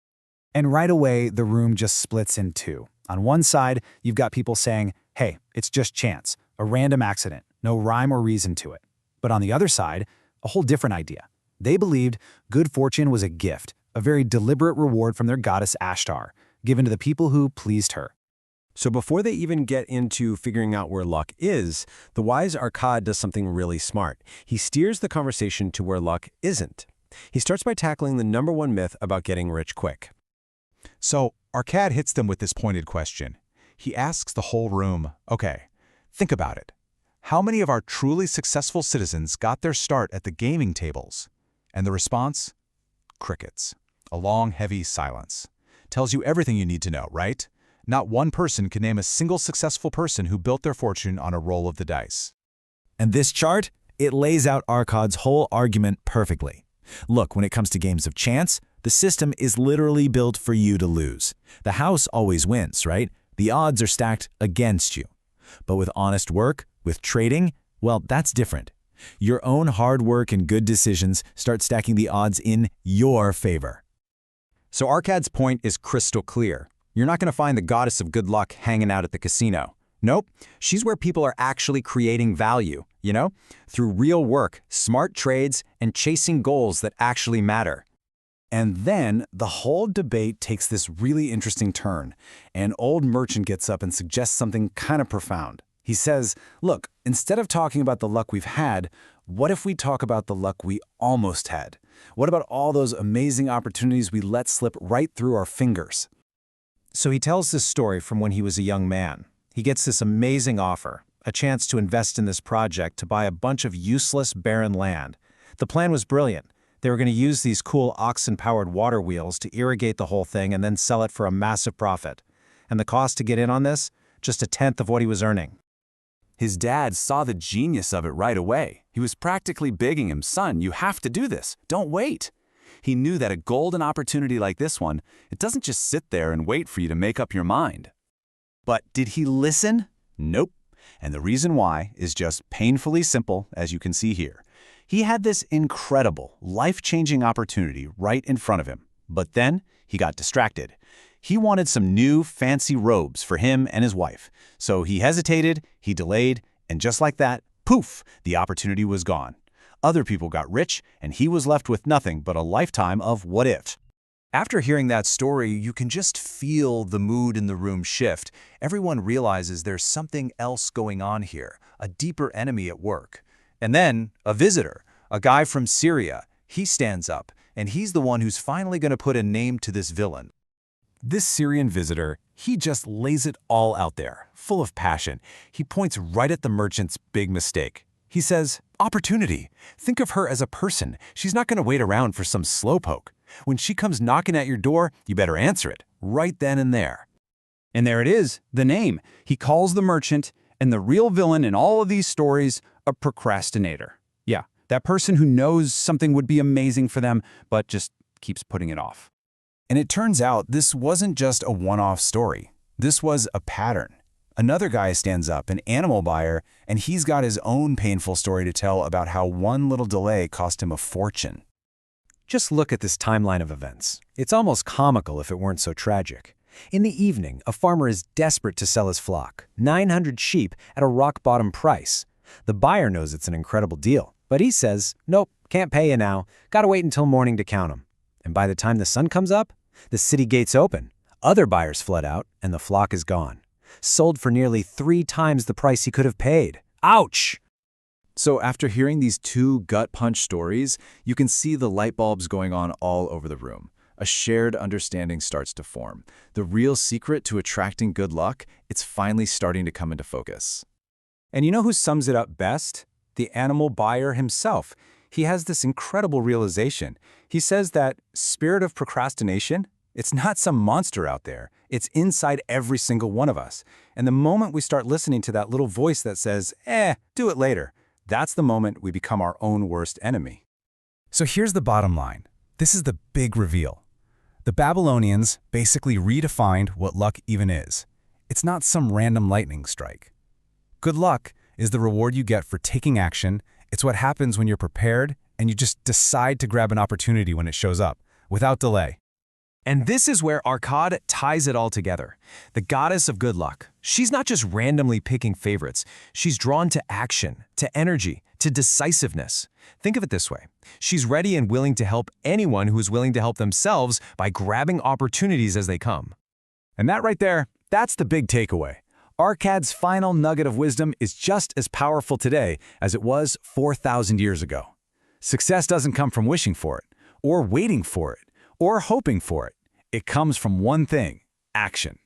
And right away, the room just splits in two. On one side, you've got people saying, hey, it's just chance, a random accident, no rhyme or reason to it. But on the other side, a whole different idea. They believed good fortune was a gift, a very deliberate reward from their goddess Ashtar, given to the people who pleased her. So before they even get into figuring out where luck is, the wise Arkad does something really smart. He steers the conversation to where luck isn't. He starts by tackling the #1 myth about getting rich quick. So Arkad hits them with this pointed question. He asks the whole room, okay, think about it. How many of our truly successful citizens got their start at the gaming tables? And the response? Crickets. A long, heavy silence. Tells you everything you need to know, right? Not one person can name a single successful person who built their fortune on a roll of the dice. And this chart, it lays out Arkad's whole argument perfectly. Look, when it comes to games of chance, the system is literally built for you to lose. The house always wins, right? The odds are stacked against you. But with honest work, with trading, well, that's different. Your own hard work and good decisions start stacking the odds in your favor. So Arkad's point is crystal clear. You're not going to find the goddess of good luck hanging out at the casino. Nope, she's where people are actually creating value, through real work, smart trades, and chasing goals that actually matter. And then the whole debate takes this really interesting turn. An old merchant gets up and suggests something kind of profound. He says, look, instead of talking about the luck we've had, what if we talk about the luck we almost had? What about all those amazing opportunities we let slip right through our fingers? So he tells this story from when he was a young man. He gets this amazing offer, a chance to invest in this project to buy a bunch of useless, barren land. The plan was brilliant. They were going to use these cool oxen-powered water wheels to irrigate the whole thing and then sell it for a massive profit. And the cost to get in on this? Just 1/10 of what he was earning. His dad saw the genius of it right away. He was practically begging him, son, you have to do this. Don't wait. He knew that a golden opportunity like this one, it doesn't just sit there and wait for you to make up your mind. But did he listen? Nope. And the reason why is just painfully simple, as you can see here. He had this incredible, life-changing opportunity right in front of him. But then he got distracted. He wanted some new, fancy robes for him and his wife. So he hesitated, he delayed, and just like that, poof, the opportunity was gone. Other people got rich, and he was left with nothing but a lifetime of what if. After hearing that story, you can just feel the mood in the room shift. Everyone realizes there's something else going on here, a deeper enemy at work. And then, a visitor, a guy from Syria, he stands up, and he's the one who's finally going to put a name to this villain. This Syrian visitor, he just lays it all out there, full of passion. He points right at the merchant's big mistake. He says, opportunity. Think of her as a person. She's not going to wait around for some slowpoke. When she comes knocking at your door, you better answer it, right then and there. And there it is, the name. He calls the merchant, and the real villain in all of these stories, a procrastinator. Yeah, that person who knows something would be amazing for them, but just keeps putting it off. And it turns out this wasn't just a one-off story. This was a pattern. Another guy stands up, an animal buyer, and he's got his own painful story to tell about how one little delay cost him a fortune. Just look at this timeline of events. It's almost comical if it weren't so tragic. In the evening, a farmer is desperate to sell his flock, 900 sheep at a rock-bottom price. The buyer knows it's an incredible deal, but he says, nope, can't pay you now, gotta wait until morning to count them. And by the time the sun comes up, the city gates open, other buyers flood out, and the flock is gone. Sold for nearly 3 times the price he could have paid. Ouch! So after hearing these two gut-punch stories, you can see the light bulbs going on all over the room. A shared understanding starts to form. The real secret to attracting good luck, it's finally starting to come into focus. And you know who sums it up best? The animal buyer himself. he has this incredible realization. He says that spirit of procrastination, it's not some monster out there. It's inside every single one of us. And the moment we start listening to that little voice that says, do it later, that's the moment we become our own worst enemy. So here's the bottom line. This is the big reveal. The Babylonians basically redefined what luck even is. It's not some random lightning strike. Good luck is the reward you get for taking action. It's what happens when you're prepared and you just decide to grab an opportunity when it shows up, without delay. And this is where Arkad ties it all together. The goddess of good luck. She's not just randomly picking favorites. She's drawn to action, to energy, to decisiveness. Think of it this way. She's ready and willing to help anyone who is willing to help themselves by grabbing opportunities as they come. And that right there, that's the big takeaway. Arkad's final nugget of wisdom is just as powerful today as it was 4,000 years ago. Success doesn't come from wishing for it, or waiting for it, or hoping for it. It comes from one thing: action.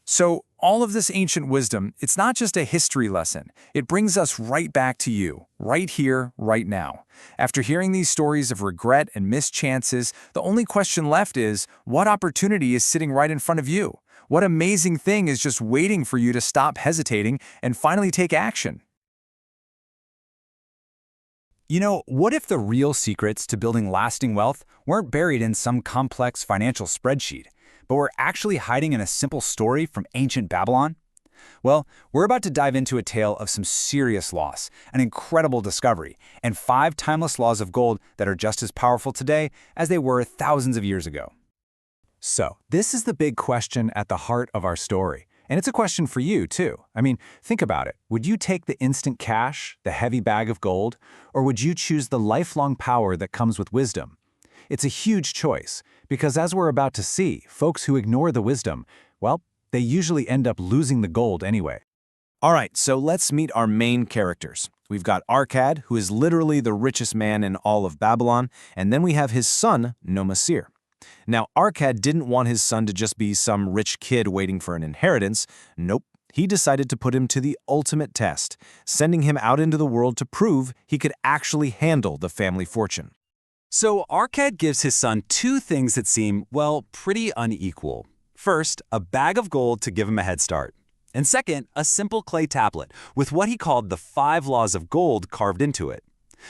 So all of this ancient wisdom, it's not just a history lesson. It brings us right back to you, right here, right now. After hearing these stories of regret and missed chances, the only question left is, what opportunity is sitting right in front of you? What amazing thing is just waiting for you to stop hesitating and finally take action? You know, what if the real secrets to building lasting wealth weren't buried in some complex financial spreadsheet, but were actually hiding in a simple story from ancient Babylon? Well, we're about to dive into a tale of some serious loss, an incredible discovery, and 5 timeless laws of gold that are just as powerful today as they were thousands of years ago. So, this is the big question at the heart of our story. And it's a question for you, too. I mean, think about it. Would you take the instant cash, the heavy bag of gold, or would you choose the lifelong power that comes with wisdom? It's a huge choice, because as we're about to see, folks who ignore the wisdom, well, they usually end up losing the gold anyway. All right, so let's meet our main characters. We've got Arkad, who is literally the richest man in all of Babylon, and then we have his son, Nomasir. Now, Arkad didn't want his son to just be some rich kid waiting for an inheritance. Nope. He decided to put him to the ultimate test, sending him out into the world to prove he could actually handle the family fortune. So Arkad gives his son 2 things that seem, well, pretty unequal. First, a bag of gold to give him a head start. And second, a simple clay tablet with what he called the 5 laws of gold carved into it.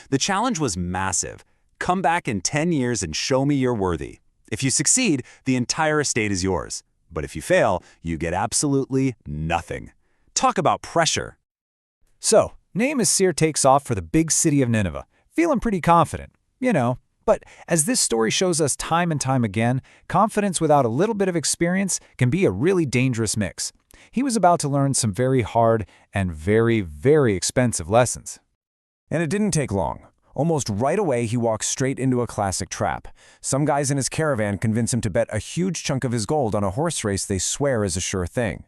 The challenge was massive. Come back in 10 years and show me you're worthy. If you succeed, the entire estate is yours. But if you fail, you get absolutely nothing. Talk about pressure. So, Nomasir takes off for the big city of Nineveh, feeling pretty confident, But as this story shows us time and time again, confidence without a little bit of experience can be a really dangerous mix. He was about to learn some very hard and very, very expensive lessons. And it didn't take long. Almost right away, he walks straight into a classic trap. Some guys in his caravan convince him to bet a huge chunk of his gold on a horse race they swear is a sure thing.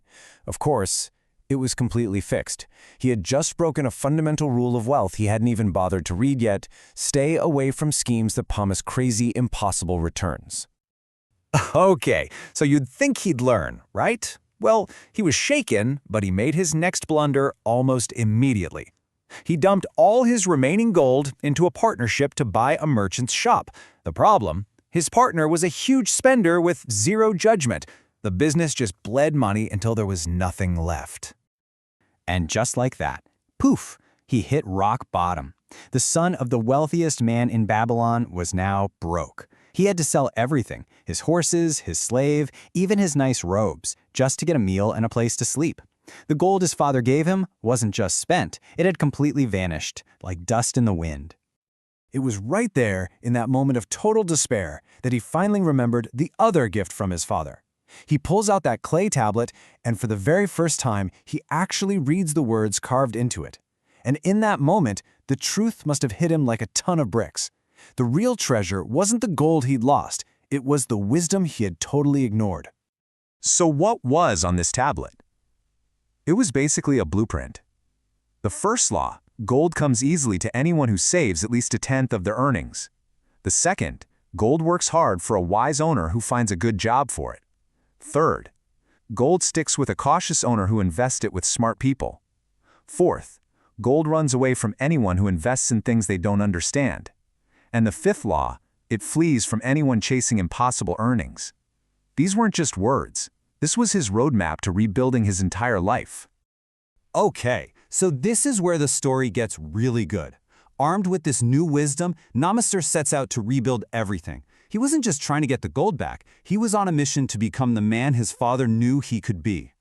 Of course, it was completely fixed. He had just broken a fundamental rule of wealth he hadn't even bothered to read yet: stay away from schemes that promise crazy, impossible returns. Okay, so you'd think he'd learn, right? Well, he was shaken, but he made his next blunder almost immediately. He dumped all his remaining gold into a partnership to buy a merchant's shop. The problem? His partner was a huge spender with zero judgment. The business just bled money until there was nothing left. And just like that, poof, he hit rock bottom. The son of the wealthiest man in Babylon was now broke. He had to sell everything: his horses, his slave, even his nice robes, just to get a meal and a place to sleep. The gold his father gave him wasn't just spent, it had completely vanished, like dust in the wind. It was right there, in that moment of total despair, that he finally remembered the other gift from his father. He pulls out that clay tablet, and for the very first time, he actually reads the words carved into it. And in that moment, the truth must have hit him like a ton of bricks. The real treasure wasn't the gold he'd lost, it was the wisdom he had totally ignored. So what was on this tablet? It was basically a blueprint. The first law: gold comes easily to anyone who saves at least 1/10 of their earnings. The second: gold works hard for a wise owner who finds a good job for it. Third: gold sticks with a cautious owner who invests it with smart people. Fourth: gold runs away from anyone who invests in things they don't understand. And the fifth law, it flees from anyone chasing impossible earnings. These weren't just words. This was his roadmap to rebuilding his entire life. Okay, so this is where the story gets really good. Armed with this new wisdom, Namaster sets out to rebuild everything. He wasn't just trying to get the gold back, he was on a mission to become the man his father knew he could be.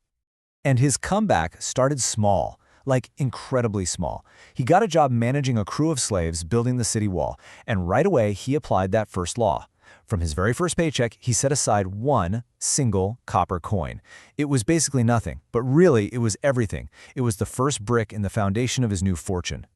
And his comeback started small, like incredibly small. He got a job managing a crew of slaves building the city wall, and right away he applied that first law. From his very first paycheck, he set aside one single copper coin. It was basically nothing, but really it was everything. It was the first brick in the foundation of his new fortune.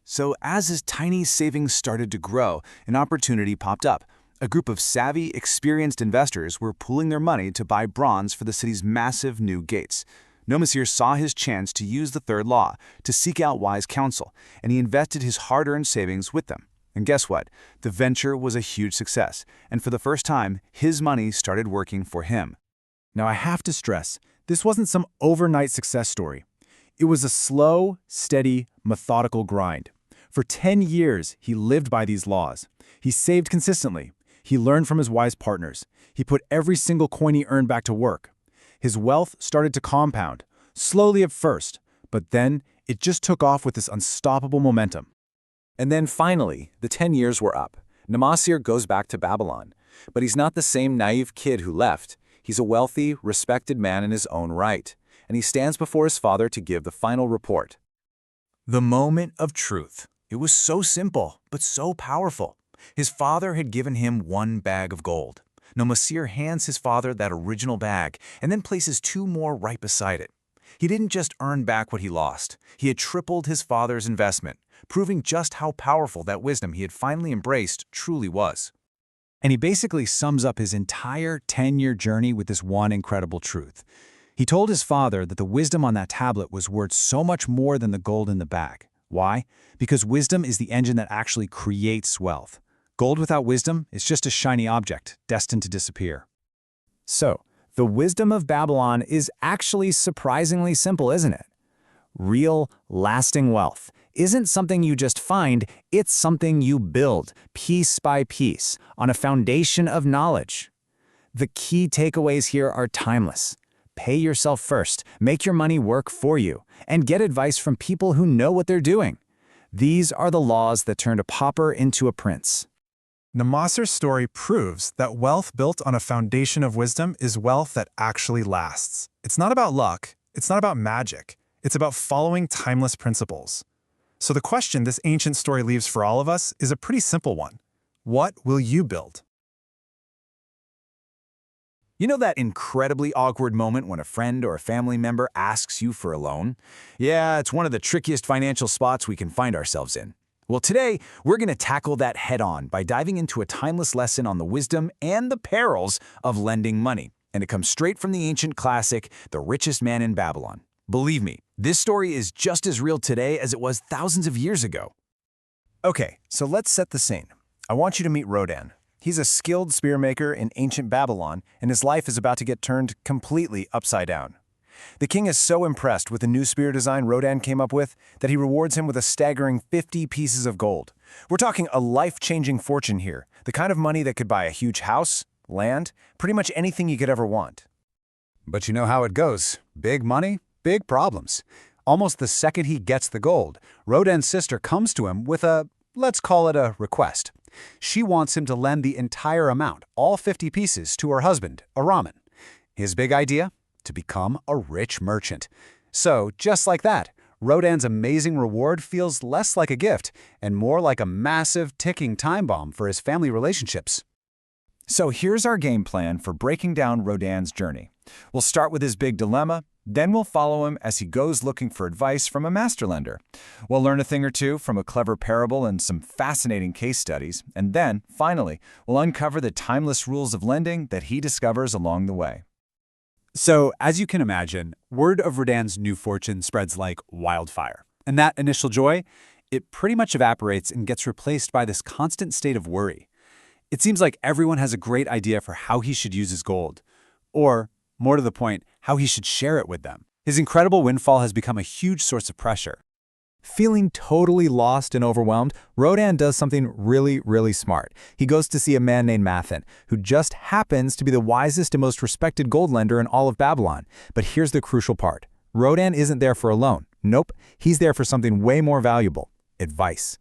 So as his tiny savings started to grow, an opportunity popped up. A group of savvy, experienced investors were pooling their money to buy bronze for the city's massive new gates. Nomasir saw his chance to use the third law, to seek out wise counsel, and he invested his hard-earned savings with them. And guess what? The venture was a huge success, and for the first time, his money started working for him. Now I have to stress, this wasn't some overnight success story. It was a slow, steady, methodical grind. For 10 years, he lived by these laws. He saved consistently. He learned from his wise partners. He put every single coin he earned back to work. His wealth started to compound, slowly at first, but then it just took off with this unstoppable momentum. And then finally, the 10 years were up. Namasir goes back to Babylon. But he's not the same naive kid who left. He's a wealthy, respected man in his own right. And he stands before his father to give the final report. The moment of truth. It was so simple, but so powerful. His father had given him one bag of gold. Namasir hands his father that original bag and then places two more right beside it. He didn't just earn back what he lost. He had tripled his father's investment, proving just how powerful that wisdom he had finally embraced truly was. And he basically sums up his entire 10-year journey with this one incredible truth. He told his father that the wisdom on that tablet was worth so much more than the gold in the bag. Why? Because wisdom is the engine that actually creates wealth. Gold without wisdom is just a shiny object, destined to disappear. So, the wisdom of Babylon is actually surprisingly simple, isn't it? Real, lasting wealth isn't something you just find, it's something you build, piece by piece, on a foundation of knowledge. The key takeaways here are timeless. Pay yourself first, make your money work for you, and get advice from people who know what they're doing. These are the laws that turned a pauper into a prince. Namasir's story proves that wealth built on a foundation of wisdom is wealth that actually lasts. It's not about luck, it's not about magic, it's about following timeless principles. So the question this ancient story leaves for all of us is a pretty simple one. What will you build? You know that incredibly awkward moment when a friend or a family member asks you for a loan? Yeah, it's one of the trickiest financial spots we can find ourselves in. Well, today, we're going to tackle that head-on by diving into a timeless lesson on the wisdom and the perils of lending money. And it comes straight from the ancient classic, The Richest Man in Babylon. Believe me, this story is just as real today as it was thousands of years ago. Okay, so let's set the scene. I want you to meet Rodan. He's a skilled spearmaker in ancient Babylon, and his life is about to get turned completely upside down. The king is so impressed with the new spear design Rodan came up with that he rewards him with a staggering 50 pieces of gold. We're talking a life-changing fortune here, the kind of money that could buy a huge house, land, pretty much anything you could ever want. But you know how it goes. Big money, big problems. Almost the second he gets the gold, Rodan's sister comes to him with let's call it a request. She wants him to lend the entire amount, all 50 pieces, to her husband, Araman. His big idea? To become a rich merchant. So, just like that, Rodan's amazing reward feels less like a gift and more like a massive ticking time bomb for his family relationships. So here's our game plan for breaking down Rodan's journey. We'll start with his big dilemma, then we'll follow him as he goes looking for advice from a master lender. We'll learn a thing or two from a clever parable and some fascinating case studies, and then, finally, we'll uncover the timeless rules of lending that he discovers along the way. So, as you can imagine, word of Rodan's new fortune spreads like wildfire. And that initial joy, it pretty much evaporates and gets replaced by this constant state of worry. It seems like everyone has a great idea for how he should use his gold. Or, more to the point, how he should share it with them. His incredible windfall has become a huge source of pressure. Feeling totally lost and overwhelmed, Rodan does something really smart. He goes to see a man named Mathan, who just happens to be the wisest and most respected gold lender in all of Babylon. But here's the crucial part. Rodan isn't there for a loan. Nope, he's there for something way more valuable: advice.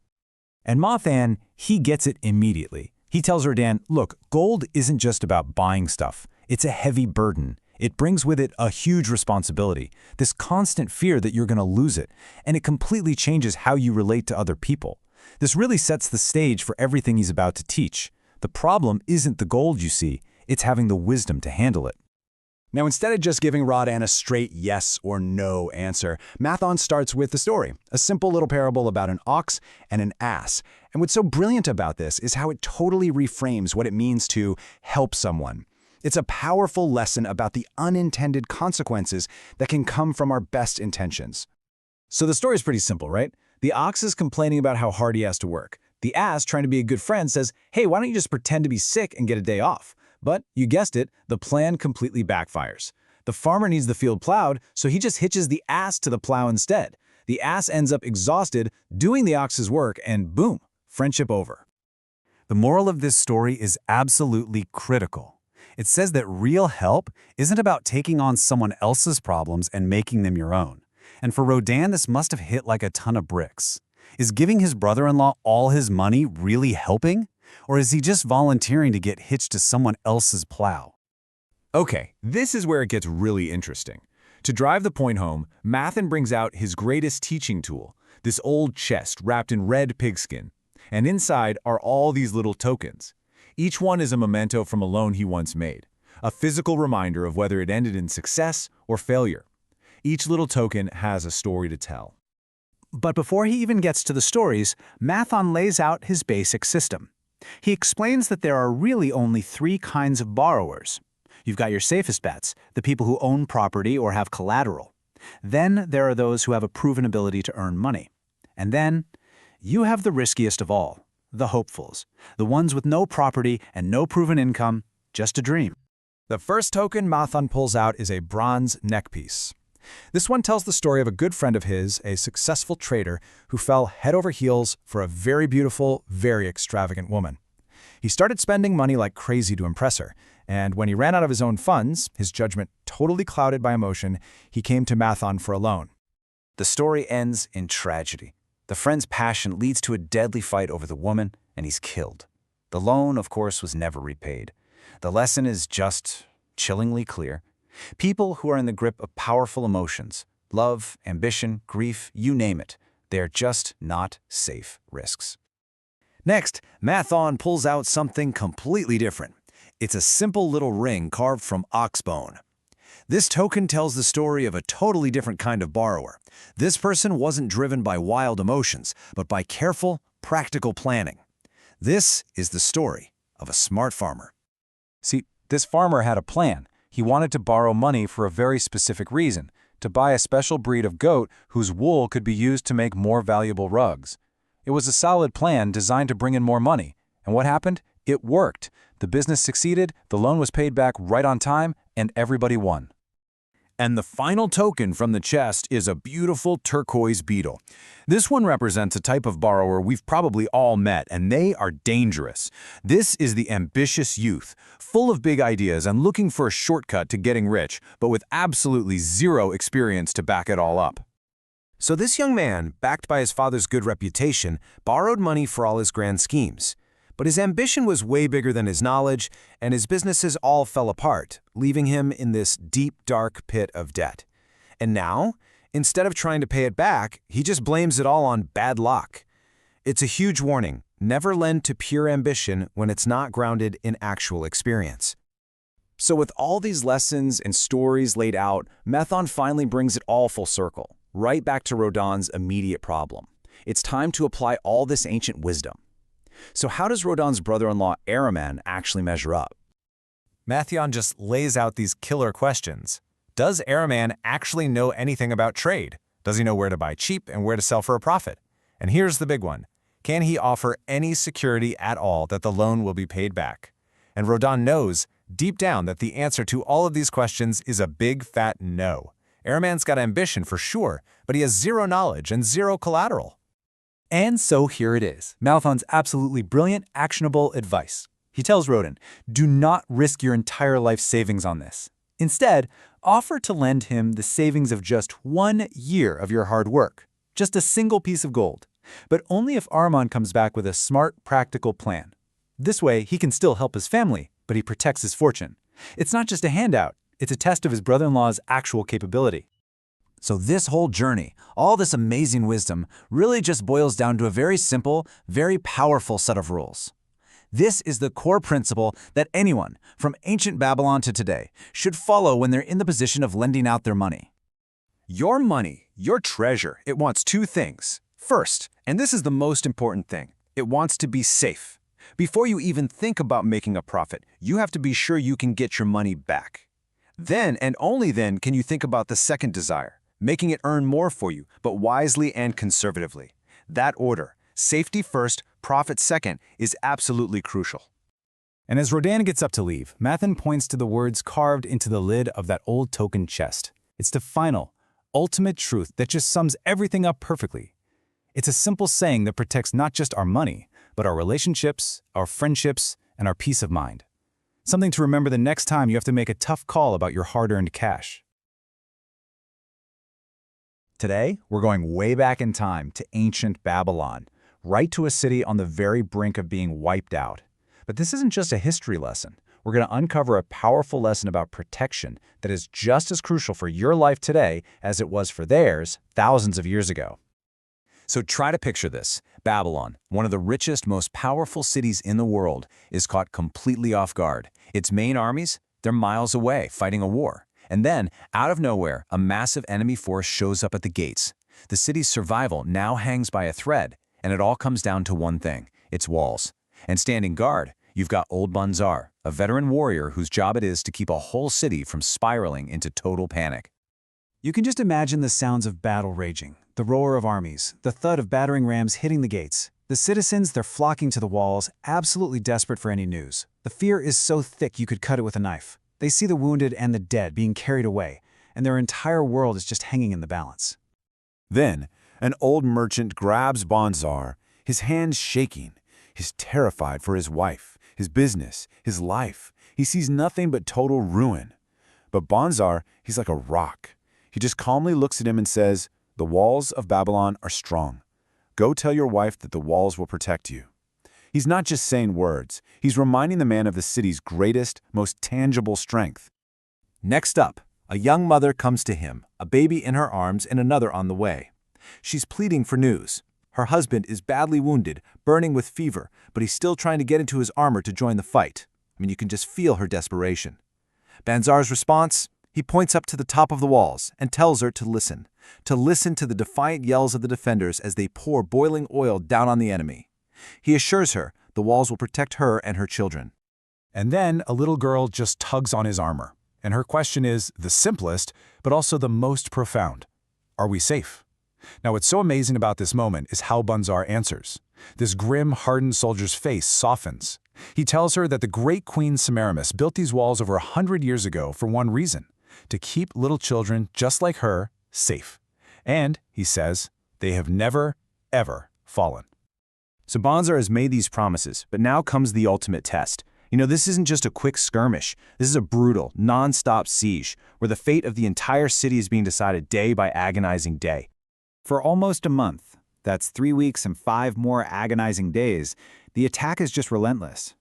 And Mathan, he gets it immediately. He tells Rodan, look, gold isn't just about buying stuff. It's a heavy burden. It brings with it a huge responsibility, this constant fear that you're going to lose it, and it completely changes how you relate to other people. This really sets the stage for everything he's about to teach. The problem isn't the gold, you see, it's having the wisdom to handle it. Now, instead of just giving Rodan a straight yes or no answer, Mathan starts with the story, a simple little parable about an ox and an ass. And what's so brilliant about this is how it totally reframes what it means to help someone. It's a powerful lesson about the unintended consequences that can come from our best intentions. So the story is pretty simple, right? The ox is complaining about how hard he has to work. The ass, trying to be a good friend, says, hey, why don't you just pretend to be sick and get a day off? But, you guessed it, the plan completely backfires. The farmer needs the field plowed, so he just hitches the ass to the plow instead. The ass ends up exhausted, doing the ox's work, and boom, friendship over. The moral of this story is absolutely critical. It says that real help isn't about taking on someone else's problems and making them your own. And for Rodan, this must have hit like a ton of bricks. Is giving his brother-in-law all his money really helping? Or is he just volunteering to get hitched to someone else's plow? Okay, this is where it gets really interesting. To drive the point home, Mathan brings out his greatest teaching tool, this old chest wrapped in red pigskin. And inside are all these little tokens. Each one is a memento from a loan he once made, a physical reminder of whether it ended in success or failure. Each little token has a story to tell. But before he even gets to the stories, Mathan lays out his basic system. He explains that there are really only 3 kinds of borrowers. You've got your safest bets, the people who own property or have collateral. Then there are those who have a proven ability to earn money. And then you have the riskiest of all, the hopefuls, the ones with no property and no proven income, just a dream. The first token Mathan pulls out is a bronze neckpiece. This one tells the story of a good friend of his, a successful trader, who fell head over heels for a very beautiful, very extravagant woman. He started spending money like crazy to impress her, and when he ran out of his own funds, his judgment totally clouded by emotion, he came to Mathan for a loan. The story ends in tragedy. The friend's passion leads to a deadly fight over the woman, and he's killed. The loan, of course, was never repaid. The lesson is just chillingly clear. People who are in the grip of powerful emotions, love, ambition, grief, you name it, they are just not safe risks. Next, Mathan pulls out something completely different. It's a simple little ring carved from ox bone. This token tells the story of a totally different kind of borrower. This person wasn't driven by wild emotions, but by careful, practical planning. This is the story of a smart farmer. See, this farmer had a plan. He wanted to borrow money for a very specific reason, to buy a special breed of goat whose wool could be used to make more valuable rugs. It was a solid plan designed to bring in more money. And what happened? It worked. The business succeeded, the loan was paid back right on time, and everybody won. And the final token from the chest is a beautiful turquoise beetle. This one represents a type of borrower we've probably all met, and they are dangerous. This is the ambitious youth, full of big ideas and looking for a shortcut to getting rich, but with absolutely zero experience to back it all up. So this young man, backed by his father's good reputation, borrowed money for all his grand schemes. But his ambition was way bigger than his knowledge, and his businesses all fell apart, leaving him in this deep, dark pit of debt. And now, instead of trying to pay it back, he just blames it all on bad luck. It's a huge warning. Never lend to pure ambition when it's not grounded in actual experience. So with all these lessons and stories laid out, Mathan finally brings it all full circle, right back to Rodan's immediate problem. It's time to apply all this ancient wisdom. So how does Rodan's brother-in-law Araman actually measure up? Mathan just lays out these killer questions. Does Araman actually know anything about trade? Does he know where to buy cheap and where to sell for a profit? And here's the big one. Can he offer any security at all that the loan will be paid back? And Rodan knows, deep down, that the answer to all of these questions is a big fat no. Airman's got ambition for sure, but he has zero knowledge and zero collateral. And so here it is, Marathon's absolutely brilliant, actionable advice. He tells Rodan, do not risk your entire life savings on this. Instead, offer to lend him the savings of just 1 year of your hard work. Just a single piece of gold. But only if Armand comes back with a smart, practical plan. This way, he can still help his family, but he protects his fortune. It's not just a handout, it's a test of his brother-in-law's actual capability. So this whole journey, all this amazing wisdom, really just boils down to a very simple, very powerful set of rules. This is the core principle that anyone, from ancient Babylon to today, should follow when they're in the position of lending out their money. Your money, your treasure, it wants 2 things. First, and this is the most important thing, it wants to be safe. Before you even think about making a profit, you have to be sure you can get your money back. Then, and only then, can you think about the second desire, making it earn more for you, but wisely and conservatively. That order, safety first, profit second, is absolutely crucial. And as Rodan gets up to leave, Mathan points to the words carved into the lid of that old token chest. It's the final, ultimate truth that just sums everything up perfectly. It's a simple saying that protects not just our money, but our relationships, our friendships, and our peace of mind. Something to remember the next time you have to make a tough call about your hard-earned cash. Today, we're going way back in time to ancient Babylon, right to a city on the very brink of being wiped out. But this isn't just a history lesson. We're going to uncover a powerful lesson about protection that is just as crucial for your life today as it was for theirs thousands of years ago. So try to picture this. Babylon, one of the richest, most powerful cities in the world, is caught completely off guard. Its main armies, they're miles away fighting a war. And then, out of nowhere, a massive enemy force shows up at the gates. The city's survival now hangs by a thread, and it all comes down to one thing, its walls. And standing guard, you've got old Banzar, a veteran warrior whose job it is to keep a whole city from spiraling into total panic. You can just imagine the sounds of battle raging, the roar of armies, the thud of battering rams hitting the gates. The citizens, they're flocking to the walls, absolutely desperate for any news. The fear is so thick you could cut it with a knife. They see the wounded and the dead being carried away, and their entire world is just hanging in the balance. Then, an old merchant grabs Banzar, his hands shaking. He's terrified for his wife, his business, his life. He sees nothing but total ruin. But Banzar, he's like a rock. He just calmly looks at him and says, "The walls of Babylon are strong. Go tell your wife that the walls will protect you." He's not just saying words. He's reminding the man of the city's greatest, most tangible strength. Next up, a young mother comes to him, a baby in her arms and another on the way. She's pleading for news. Her husband is badly wounded, burning with fever, but he's still trying to get into his armor to join the fight. You can just feel her desperation. Banzar's response? He points up to the top of the walls and tells her to listen to the defiant yells of the defenders as they pour boiling oil down on the enemy. He assures her the walls will protect her and her children. And then a little girl just tugs on his armor. And her question is the simplest, but also the most profound. Are we safe? Now, what's so amazing about this moment is how Banzar answers. This grim, hardened soldier's face softens. He tells her that the great Queen Semiramis built these walls over 100 years ago for one reason, to keep little children just like her safe. And, he says, they have never, ever fallen. So Banzar has made these promises, but now comes the ultimate test. This isn't just a quick skirmish. This is a brutal, non-stop siege, where the fate of the entire city is being decided day by agonizing day. For almost a month, that's 3 weeks and 5 more agonizing days, the attack is just relentless.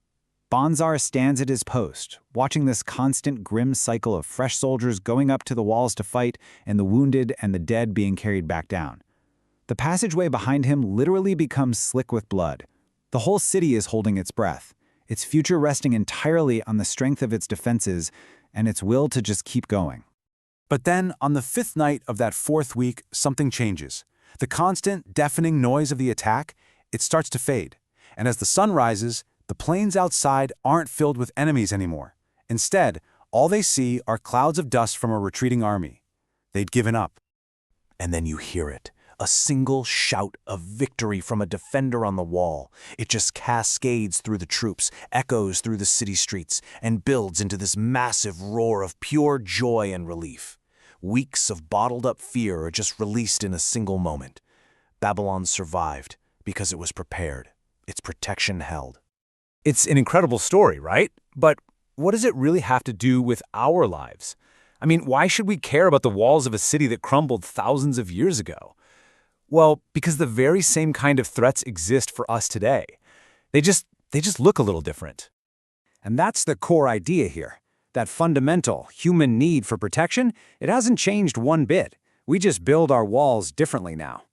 Banzar stands at his post, watching this constant grim cycle of fresh soldiers going up to the walls to fight and the wounded and the dead being carried back down. The passageway behind him literally becomes slick with blood. The whole city is holding its breath, its future resting entirely on the strength of its defenses and its will to just keep going. But then, on the 5th night of that 4th week, something changes. The constant, deafening noise of the attack, it starts to fade. And as the sun rises, the plains outside aren't filled with enemies anymore. Instead, all they see are clouds of dust from a retreating army. They'd given up. And then you hear it. A single shout of victory from a defender on the wall. It just cascades through the troops, echoes through the city streets, and builds into this massive roar of pure joy and relief. Weeks of bottled-up fear are just released in a single moment. Babylon survived because it was prepared. Its protection held. It's an incredible story, right? But what does it really have to do with our lives? I mean, why should we care about the walls of a city that crumbled thousands of years ago? Well, because the very same kind of threats exist for us today. They just look a little different. And that's the core idea here. That fundamental human need for protection, it hasn't changed one bit. We just build our walls differently now.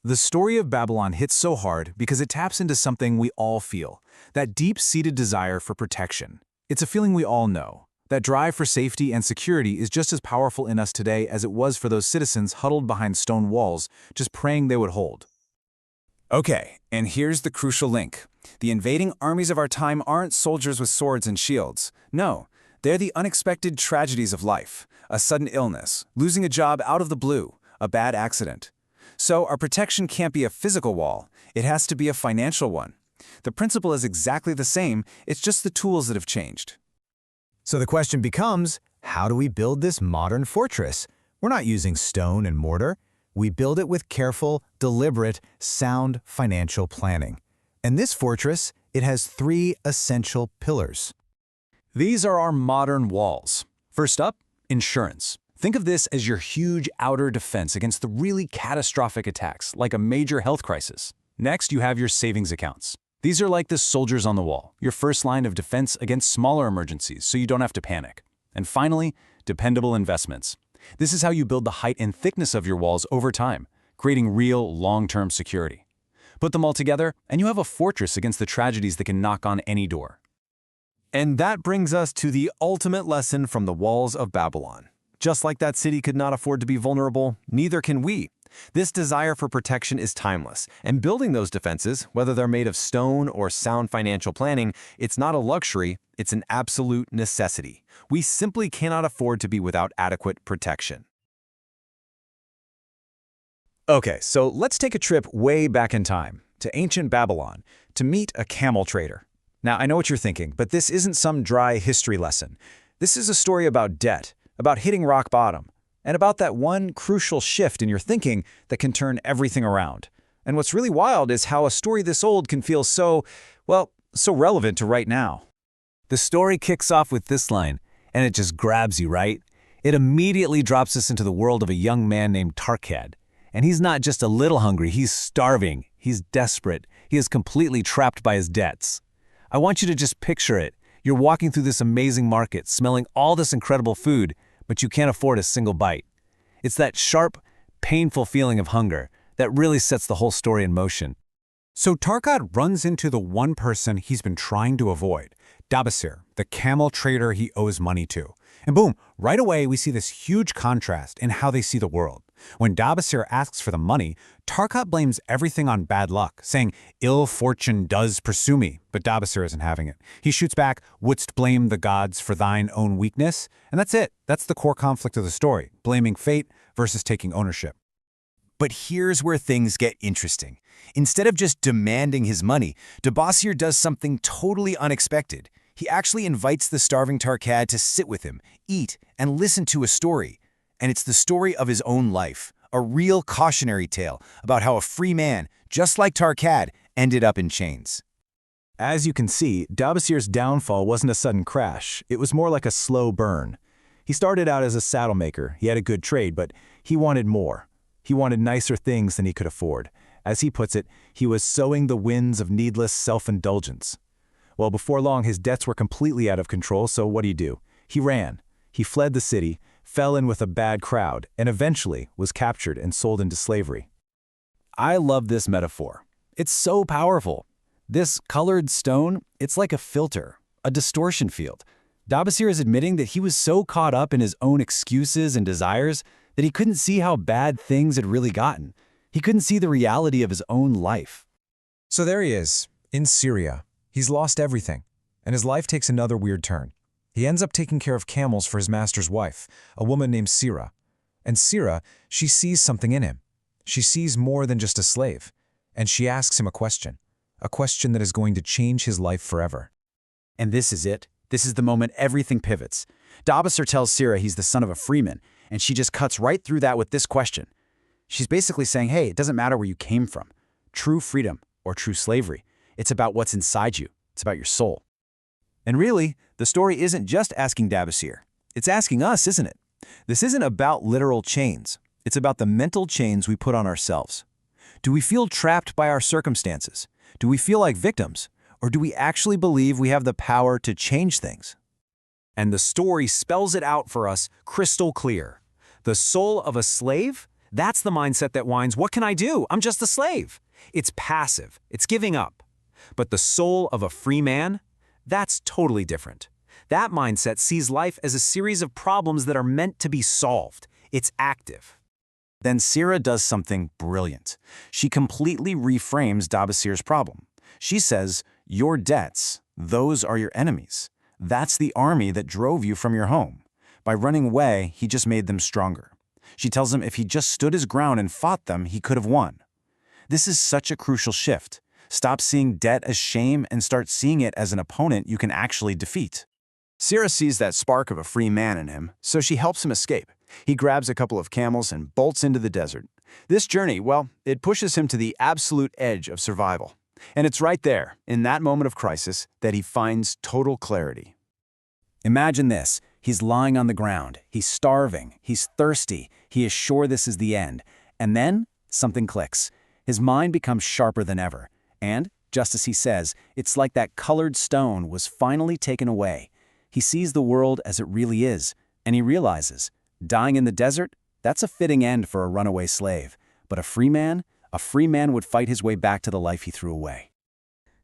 The story of Babylon hits so hard because it taps into something we all feel, that deep-seated desire for protection. It's a feeling we all know. That drive for safety and security is just as powerful in us today as it was for those citizens huddled behind stone walls, just praying they would hold. Okay, and here's the crucial link. The invading armies of our time aren't soldiers with swords and shields. No, they're the unexpected tragedies of life. A sudden illness, losing a job out of the blue, a bad accident. So our protection can't be a physical wall. It has to be a financial one. The principle is exactly the same, it's just the tools that have changed. So the question becomes, how do we build this modern fortress? We're not using stone and mortar. We build it with careful, deliberate, sound financial planning. And this fortress, it has 3 essential pillars. These are our modern walls. First up, insurance. Think of this as your huge outer defense against the really catastrophic attacks, like a major health crisis. Next, you have your savings accounts. These are like the soldiers on the wall, your first line of defense against smaller emergencies so you don't have to panic. And finally, dependable investments. This is how you build the height and thickness of your walls over time, creating real, long-term security. Put them all together, and you have a fortress against the tragedies that can knock on any door. And that brings us to the ultimate lesson from the walls of Babylon. Just like that city could not afford to be vulnerable, neither can we. This desire for protection is timeless, and building those defenses, whether they're made of stone or sound financial planning, it's not a luxury, it's an absolute necessity. We simply cannot afford to be without adequate protection. Okay, so let's take a trip way back in time, to ancient Babylon, to meet a camel trader. Now, I know what you're thinking, but this isn't some dry history lesson. This is a story about debt, about hitting rock bottom, and about that one crucial shift in your thinking that can turn everything around. And what's really wild is how a story this old can feel so relevant to right now. The story kicks off with this line, and it just grabs you, right? It immediately drops us into the world of a young man named Arkad. And he's not just a little hungry, he's starving, he's desperate, he is completely trapped by his debts. I want you to just picture it. You're walking through this amazing market, smelling all this incredible food, but you can't afford a single bite. It's that sharp, painful feeling of hunger that really sets the whole story in motion. So Arkad runs into the one person he's been trying to avoid, Dabasir, the camel trader he owes money to. And boom, right away we see this huge contrast in how they see the world. When Dabasir asks for the money, Arkad blames everything on bad luck, saying, "Ill fortune does pursue me," but Dabasir isn't having it. He shoots back, "Wouldst blame the gods for thine own weakness?" And that's it. That's the core conflict of the story, blaming fate versus taking ownership. But here's where things get interesting. Instead of just demanding his money, Dabasir does something totally unexpected. He actually invites the starving Arkad to sit with him, eat, and listen to a story. And it's the story of his own life, a real cautionary tale about how a free man, just like Arkad, ended up in chains. As you can see, Dabasir's downfall wasn't a sudden crash. It was more like a slow burn. He started out as a saddle maker. He had a good trade, but he wanted more. He wanted nicer things than he could afford. As he puts it, he was sowing the winds of needless self-indulgence. Well, before long, his debts were completely out of control, so what do? He ran. He fled the city, fell in with a bad crowd, and eventually was captured and sold into slavery. I love this metaphor. It's so powerful. This colored stone, it's like a filter, a distortion field. Dabasir is admitting that he was so caught up in his own excuses and desires that he couldn't see how bad things had really gotten. He couldn't see the reality of his own life. So there he is, in Syria. He's lost everything, and his life takes another weird turn. He ends up taking care of camels for his master's wife, a woman named Sira. And Sira, she sees something in him. She sees more than just a slave. And she asks him a question that is going to change his life forever. And this is it. This is the moment everything pivots. Dabasir tells Sira he's the son of a freeman, And she just cuts right through that with this question. She's basically saying, hey, it doesn't matter where you came from. True freedom or true slavery. It's about what's inside you. It's about your soul. And really, the story isn't just asking Dabasir. It's asking us, isn't it? This isn't about literal chains. It's about the mental chains we put on ourselves. Do we feel trapped by our circumstances? Do we feel like victims? Or do we actually believe we have the power to change things? And the story spells it out for us crystal clear. The soul of a slave? That's the mindset that whines, what can I do? I'm just a slave. It's passive. It's giving up. But the soul of a free man? That's totally different. That mindset sees life as a series of problems that are meant to be solved. It's active. Then Sira does something brilliant. She completely reframes Dabasir's problem. She says, your debts, those are your enemies. That's the army that drove you from your home. By running away, he just made them stronger. She tells him if he just stood his ground and fought them, he could have won. This is such a crucial shift. Stop seeing debt as shame and start seeing it as an opponent you can actually defeat. Sira sees that spark of a free man in him, so she helps him escape. He grabs a couple of camels and bolts into the desert. This journey, well, it pushes him to the absolute edge of survival. And it's right there, in that moment of crisis, that he finds total clarity. Imagine this. He's lying on the ground. He's starving. He's thirsty. He is sure this is the end. And then, something clicks. His mind becomes sharper than ever. And, just as he says, it's like that colored stone was finally taken away. He sees the world as it really is, and he realizes, dying in the desert, that's a fitting end for a runaway slave. But a free man would fight his way back to the life he threw away.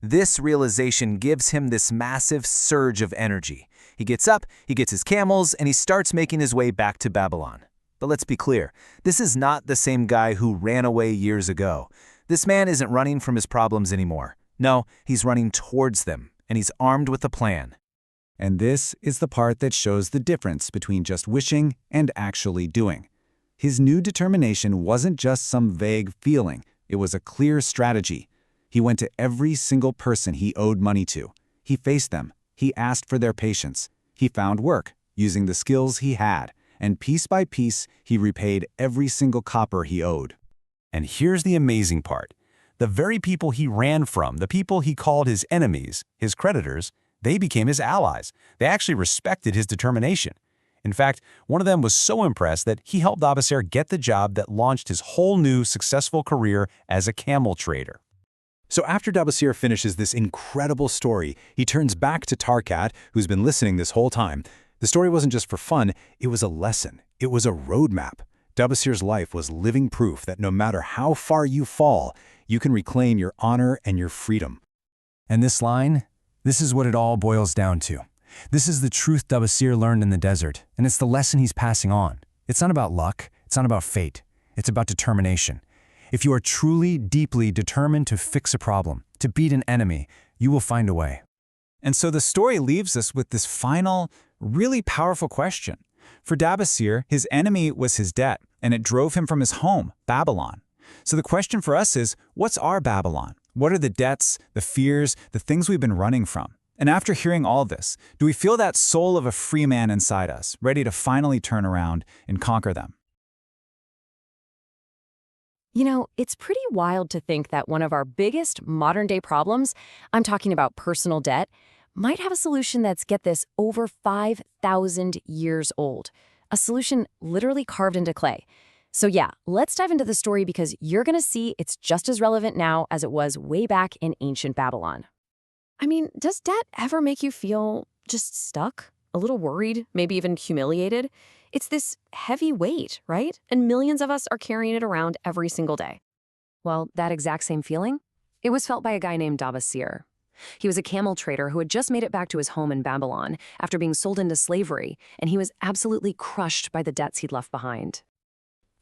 This realization gives him this massive surge of energy. He gets up, he gets his camels, and he starts making his way back to Babylon. But let's be clear, this is not the same guy who ran away years ago. This man isn't running from his problems anymore. No, he's running towards them, and he's armed with a plan. And this is the part that shows the difference between just wishing and actually doing. His new determination wasn't just some vague feeling, it was a clear strategy. He went to every single person he owed money to. He faced them. He asked for their patience. He found work, using the skills he had, and piece by piece, he repaid every single copper he owed. And here's the amazing part. The very people he ran from, the people he called his enemies, his creditors, they became his allies. They actually respected his determination. In fact, one of them was so impressed that he helped Dabasir get the job that launched his whole new successful career as a camel trader. So after Dabasir finishes this incredible story, he turns back to Arkad, who's been listening this whole time. The story wasn't just for fun, it was a lesson. It was a roadmap. Dabasir's life was living proof that no matter how far you fall, you can reclaim your honor and your freedom. And this line, this is what it all boils down to. This is the truth Dabasir learned in the desert, and it's the lesson he's passing on. It's not about luck, it's not about fate, it's about determination. If you are truly, deeply determined to fix a problem, to beat an enemy, you will find a way. And so the story leaves us with this final, really powerful question. For Dabasir, his enemy was his debt, and it drove him from his home, Babylon. So the question for us is, what's our Babylon? What are the debts, the fears, the things we've been running from? And after hearing all this, do we feel that soul of a free man inside us, ready to finally turn around and conquer them? You know, it's pretty wild to think that one of our biggest modern-day problems, I'm talking about personal debt, might have a solution that's, get this, over 5,000 years old. A solution literally carved into clay. So yeah, let's dive into the story because you're going to see it's just as relevant now as it was way back in ancient Babylon. I mean, does debt ever make you feel just stuck? A little worried, maybe even humiliated? It's this heavy weight, right? And millions of us are carrying it around every single day. Well, that exact same feeling, it was felt by a guy named Dabasir. He was a camel trader who had just made it back to his home in Babylon after being sold into slavery, and he was absolutely crushed by the debts he'd left behind.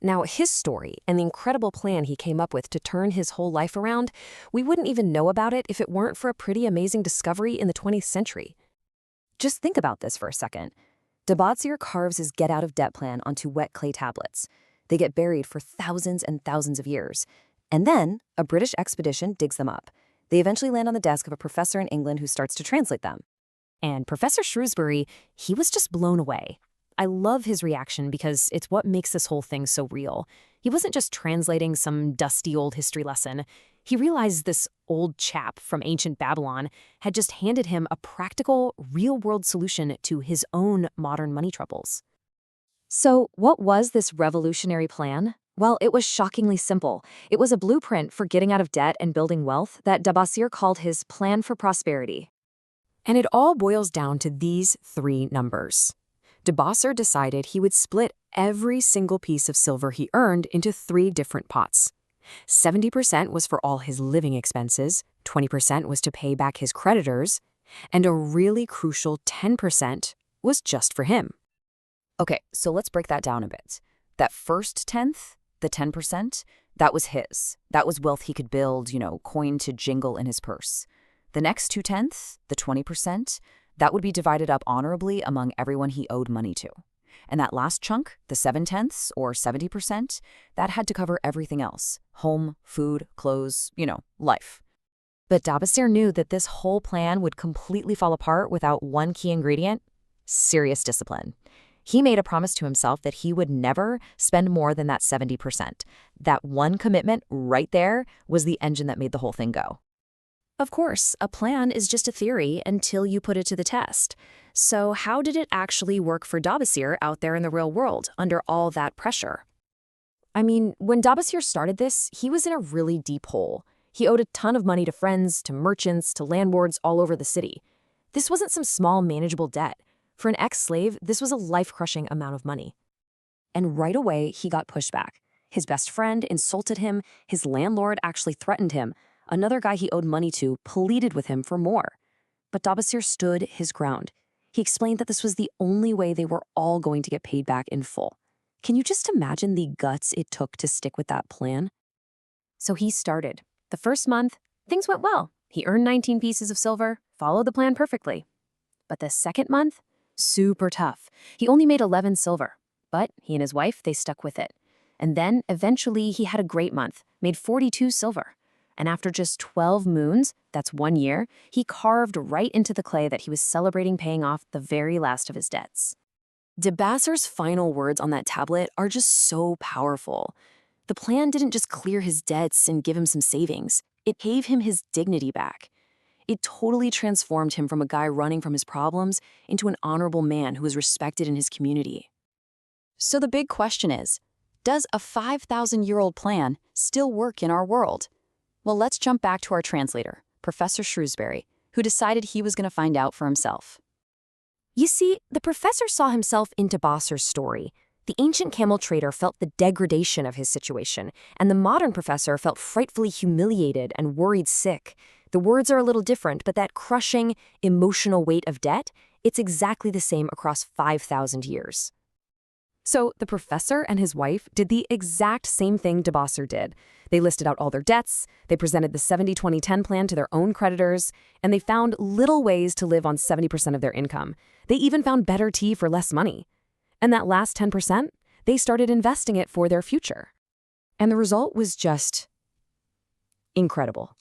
Now, his story and the incredible plan he came up with to turn his whole life around, we wouldn't even know about it if it weren't for a pretty amazing discovery in the 20th century. Just think about this for a second. Dabasir carves his get-out-of-debt plan onto wet clay tablets. They get buried for thousands and thousands of years. And then, a British expedition digs them up. They eventually land on the desk of a professor in England who starts to translate them. And Professor Shrewsbury, he was just blown away. I love his reaction because it's what makes this whole thing so real. He wasn't just translating some dusty old history lesson. He realized this old chap from ancient Babylon had just handed him a practical, real-world solution to his own modern money troubles. So, what was this revolutionary plan? Well, it was shockingly simple. It was a blueprint for getting out of debt and building wealth that Dabasir called his plan for prosperity. And it all boils down to these 3 numbers. Dabasir decided he would split every single piece of silver he earned into 3 different pots. 70% was for all his living expenses, 20% was to pay back his creditors, and a really crucial 10% was just for him. Okay, so let's break that down a bit. That first tenth, the 10%, that was his. That was wealth he could build, coin to jingle in his purse. The next 2/10, the 20%, that would be divided up honorably among everyone he owed money to. And that last chunk, the 7/10 or 70%, that had to cover everything else. Home, food, clothes, life. But Dabasir knew that this whole plan would completely fall apart without one key ingredient: serious discipline. He made a promise to himself that he would never spend more than that 70%. That one commitment right there was the engine that made the whole thing go. Of course, a plan is just a theory until you put it to the test. So how did it actually work for Dabasir out there in the real world under all that pressure? I mean, when Dabasir started this, he was in a really deep hole. He owed a ton of money to friends, to merchants, to landlords all over the city. This wasn't some small manageable debt. For an ex-slave, this was a life-crushing amount of money. And right away, he got pushback. His best friend insulted him. His landlord actually threatened him. Another guy he owed money to pleaded with him for more. But Dabasir stood his ground. He explained that this was the only way they were all going to get paid back in full. Can you just imagine the guts it took to stick with that plan? So he started. The first month, things went well. He earned 19 pieces of silver, followed the plan perfectly. But the second month, super tough. He only made 11 silver. But he and his wife, they stuck with it. And then, eventually, he had a great month, made 42 silver. And after just 12 moons, that's 1 year, he carved right into the clay that he was celebrating paying off the very last of his debts. Dabasir's final words on that tablet are just so powerful. The plan didn't just clear his debts and give him some savings. It gave him his dignity back. It totally transformed him from a guy running from his problems into an honorable man who was respected in his community. So the big question is, does a 5,000-year-old plan still work in our world? Well, let's jump back to our translator, Professor Shrewsbury, who decided he was going to find out for himself. You see, the professor saw himself in Dabasir's story. The ancient camel trader felt the degradation of his situation, and the modern professor felt frightfully humiliated and worried sick. The words are a little different, but that crushing, emotional weight of debt, it's exactly the same across 5,000 years. So the professor and his wife did the exact same thing Dabasir did. They listed out all their debts, they presented the 70-20-10 plan to their own creditors, and they found little ways to live on 70% of their income. They even found better tea for less money. And that last 10%, they started investing it for their future. And the result was just incredible.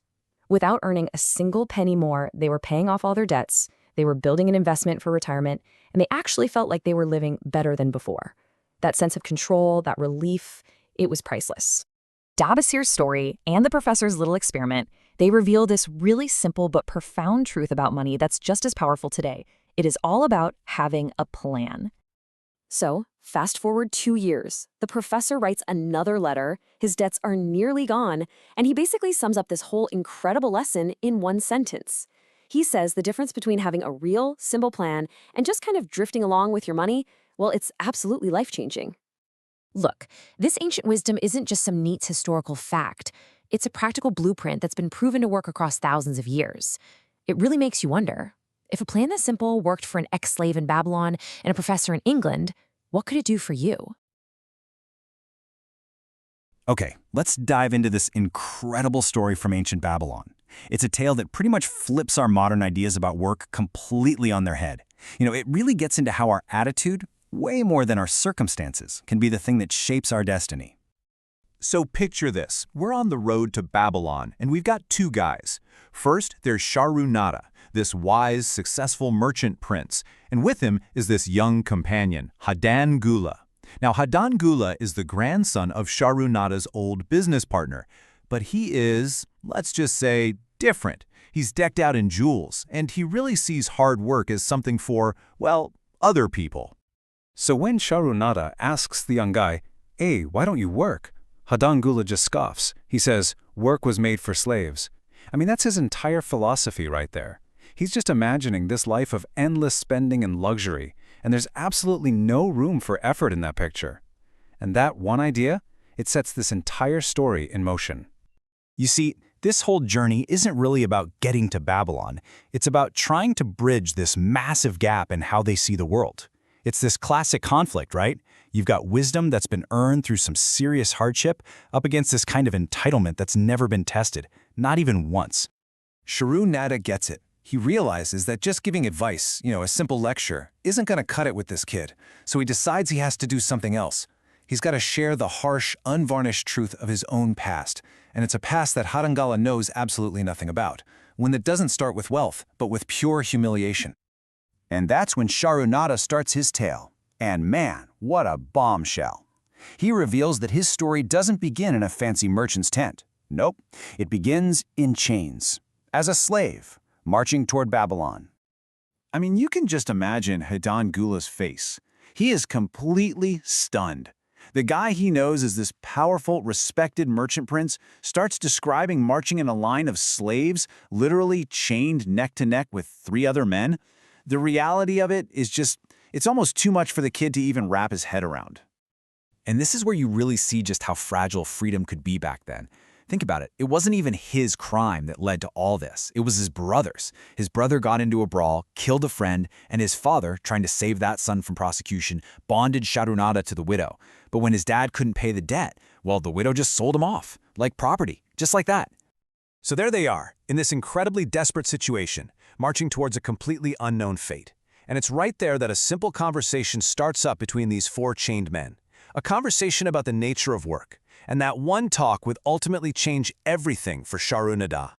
Without earning a single penny more, they were paying off all their debts, they were building an investment for retirement, and they actually felt like they were living better than before. That sense of control, that relief, it was priceless. Dabasir's story and the professor's little experiment, they reveal this really simple but profound truth about money that's just as powerful today. It is all about having a plan. So, fast forward 2 years, the professor writes another letter, his debts are nearly gone, and he basically sums up this whole incredible lesson in one sentence. He says the difference between having a real, simple plan and just kind of drifting along with your money, well, it's absolutely life-changing. Look, this ancient wisdom isn't just some neat historical fact. It's a practical blueprint that's been proven to work across thousands of years. It really makes you wonder, if a plan this simple worked for an ex-slave in Babylon and a professor in England, what could it do for you? Okay, let's dive into this incredible story from ancient Babylon. It's a tale that pretty much flips our modern ideas about work completely on their head. It really gets into how our attitude, way more than our circumstances, can be the thing that shapes our destiny. So picture this. We're on the road to Babylon, and we've got 2 guys. First, there's Shahrunada, this wise, successful merchant prince, and with him is this young companion, Hadan Gula. Now, Hadan Gula is the grandson of Shahrunada's old business partner, but he is, let's just say, different. He's decked out in jewels, and he really sees hard work as something for, well, other people. So when Shahrunada asks the young guy, "Hey, why don't you work?" Hadan Gula just scoffs. He says, "Work was made for slaves." I mean, that's his entire philosophy right there. He's just imagining this life of endless spending and luxury, and there's absolutely no room for effort in that picture. And that one idea, it sets this entire story in motion. You see, this whole journey isn't really about getting to Babylon. It's about trying to bridge this massive gap in how they see the world. It's this classic conflict, right? You've got wisdom that's been earned through some serious hardship up against this kind of entitlement that's never been tested, not even once. Shahrunada gets it. He realizes that just giving advice, a simple lecture, isn't going to cut it with this kid, so he decides he has to do something else. He's got to share the harsh, unvarnished truth of his own past, and it's a past that Hadan Gula knows absolutely nothing about, one that doesn't start with wealth, but with pure humiliation. And that's when Shahrunada starts his tale. And man, what a bombshell. He reveals that his story doesn't begin in a fancy merchant's tent. Nope, it begins in chains, as a slave, marching toward Babylon. I mean, you can just imagine Hadan Gula's face. He is completely stunned. The guy he knows as this powerful, respected merchant prince starts describing marching in a line of slaves, literally chained neck to neck with 3 other men. The reality of it is just, it's almost too much for the kid to even wrap his head around. And this is where you really see just how fragile freedom could be back then. Think about it. It wasn't even his crime that led to all this. It was his brother's. His brother got into a brawl, killed a friend, and his father, trying to save that son from prosecution, bonded Shahrunada to the widow. But when his dad couldn't pay the debt, well, the widow just sold him off, like property, just like that. So there they are, in this incredibly desperate situation, marching towards a completely unknown fate. And it's right there that a simple conversation starts up between these 4 chained men. A conversation about the nature of work. And that one talk would ultimately change everything for Shahrunada.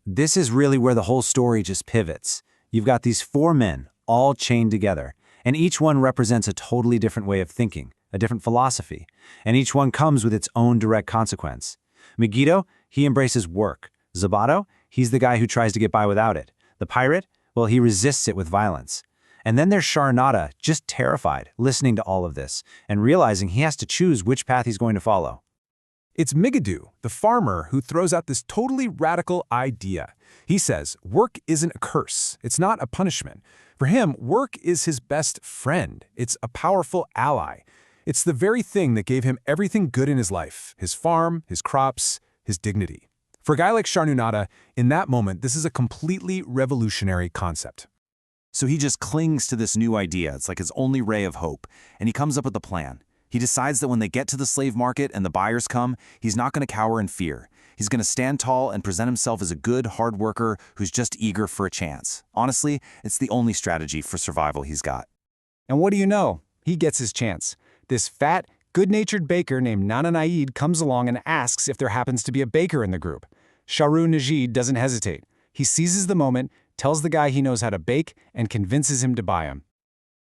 This is really where the whole story just pivots. You've got these 4 men, all chained together, and each one represents a totally different way of thinking, a different philosophy, and each one comes with its own direct consequence. Megiddo, he embraces work. Zabato, he's the guy who tries to get by without it. The pirate, well, he resists it with violence. And then there's Shahrunada, just terrified, listening to all of this, and realizing he has to choose which path he's going to follow. It's Megiddo, the farmer, who throws out this totally radical idea. He says, work isn't a curse. It's not a punishment. For him, work is his best friend. It's a powerful ally. It's the very thing that gave him everything good in his life, his farm, his crops, his dignity. For a guy like Shahrunada, in that moment, this is a completely revolutionary concept. So he just clings to this new idea. It's like his only ray of hope. And he comes up with a plan. He decides that when they get to the slave market and the buyers come, he's not going to cower in fear. He's going to stand tall and present himself as a good, hard worker who's just eager for a chance. Honestly, it's the only strategy for survival he's got. And what do you know? He gets his chance. This fat, good-natured baker named Nana Naid comes along and asks if there happens to be a baker in the group. Shahrunada doesn't hesitate. He seizes the moment, tells the guy he knows how to bake, and convinces him to buy him.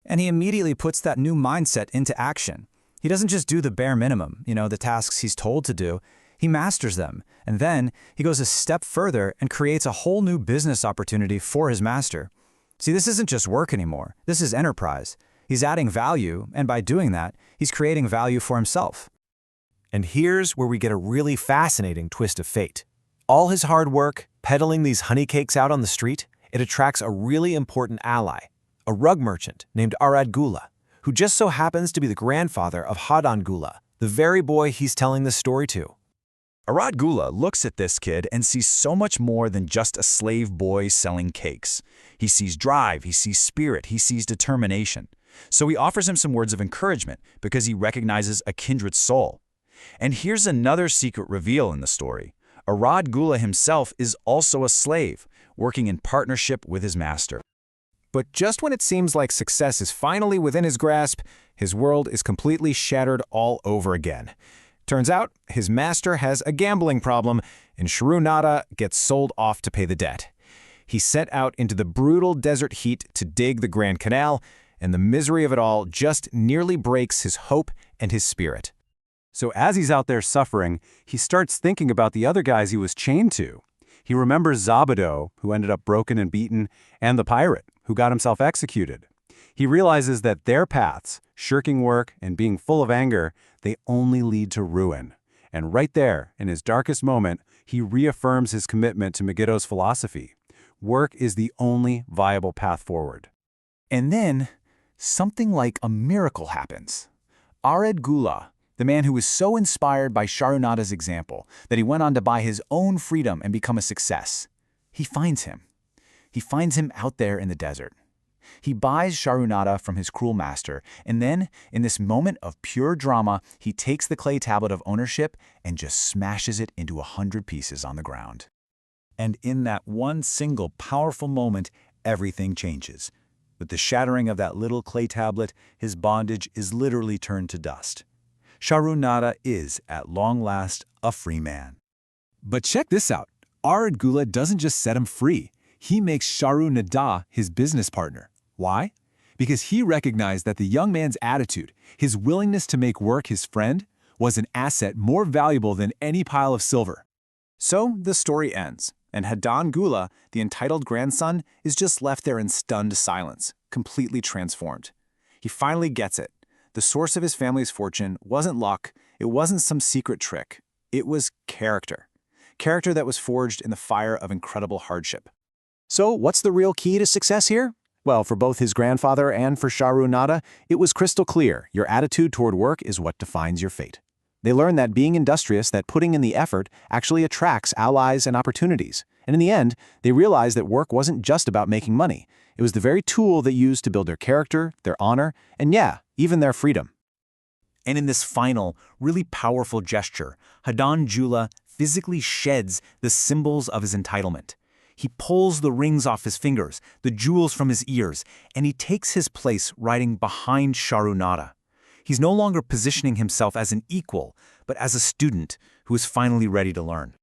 And he immediately puts that new mindset into action. He doesn't just do the bare minimum, the tasks he's told to do. He masters them, and then he goes a step further and creates a whole new business opportunity for his master. See, this isn't just work anymore. This is enterprise. He's adding value, and by doing that, he's creating value for himself. And here's where we get a really fascinating twist of fate. All his hard work, peddling these honey cakes out on the street, it attracts a really important ally, a rug merchant named Arkad Gula, who just so happens to be the grandfather of Hadan Gula, the very boy he's telling this story to. Arkad Gula looks at this kid and sees so much more than just a slave boy selling cakes. He sees drive, he sees spirit, he sees determination. So he offers him some words of encouragement because he recognizes a kindred soul. And here's another secret reveal in the story. Arkad Gula himself is also a slave, working in partnership with his master. But just when it seems like success is finally within his grasp, his world is completely shattered all over again. Turns out, his master has a gambling problem, and Shahrunada gets sold off to pay the debt. He set out into the brutal desert heat to dig the Grand Canal, and the misery of it all just nearly breaks his hope and his spirit. So as he's out there suffering, he starts thinking about the other guys he was chained to. He remembers Zabudo, who ended up broken and beaten, and the pirate, who got himself executed. He realizes that their paths, shirking work and being full of anger, they only lead to ruin. And right there, in his darkest moment, he reaffirms his commitment to Megiddo's philosophy. Work is the only viable path forward. And then, something like a miracle happens. Arkad, the man who was so inspired by Sharunada's example that he went on to buy his own freedom and become a success, he finds him. He finds him out there in the desert. He buys Sharunada from his cruel master, and then, in this moment of pure drama, he takes the clay tablet of ownership and just smashes it into 100 pieces on the ground. And in that one single powerful moment, everything changes. With the shattering of that little clay tablet, his bondage is literally turned to dust. Sharunada is, at long last, a free man. But check this out. Arkad doesn't just set him free. He makes Sharunada his business partner. Why? Because he recognized that the young man's attitude, his willingness to make work his friend, was an asset more valuable than any pile of silver. So the story ends, and Hadan Gula, the entitled grandson, is just left there in stunned silence, completely transformed. He finally gets it. The source of his family's fortune wasn't luck, it wasn't some secret trick. It was character. Character that was forged in the fire of incredible hardship. So what's the real key to success here? Well, for both his grandfather and for Sharunada, it was crystal clear. Your attitude toward work is what defines your fate. They learned that being industrious, that putting in the effort, actually attracts allies and opportunities. And in the end, they realized that work wasn't just about making money. It was the very tool they used to build their character, their honor, and yeah, even their freedom. And in this final, really powerful gesture, Hadan Gula physically sheds the symbols of his entitlement. He pulls the rings off his fingers, the jewels from his ears, and he takes his place riding behind Sharunada. He's no longer positioning himself as an equal, but as a student who is finally ready to learn.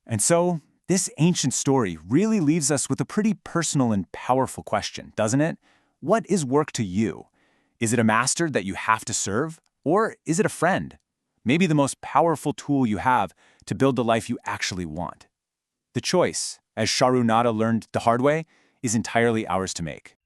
And so, this ancient story really leaves us with a pretty personal and powerful question, doesn't it? What is work to you? Is it a master that you have to serve? Or is it a friend? Maybe the most powerful tool you have to build the life you actually want. The choice, as Sharunada learned the hard way, is entirely ours to make.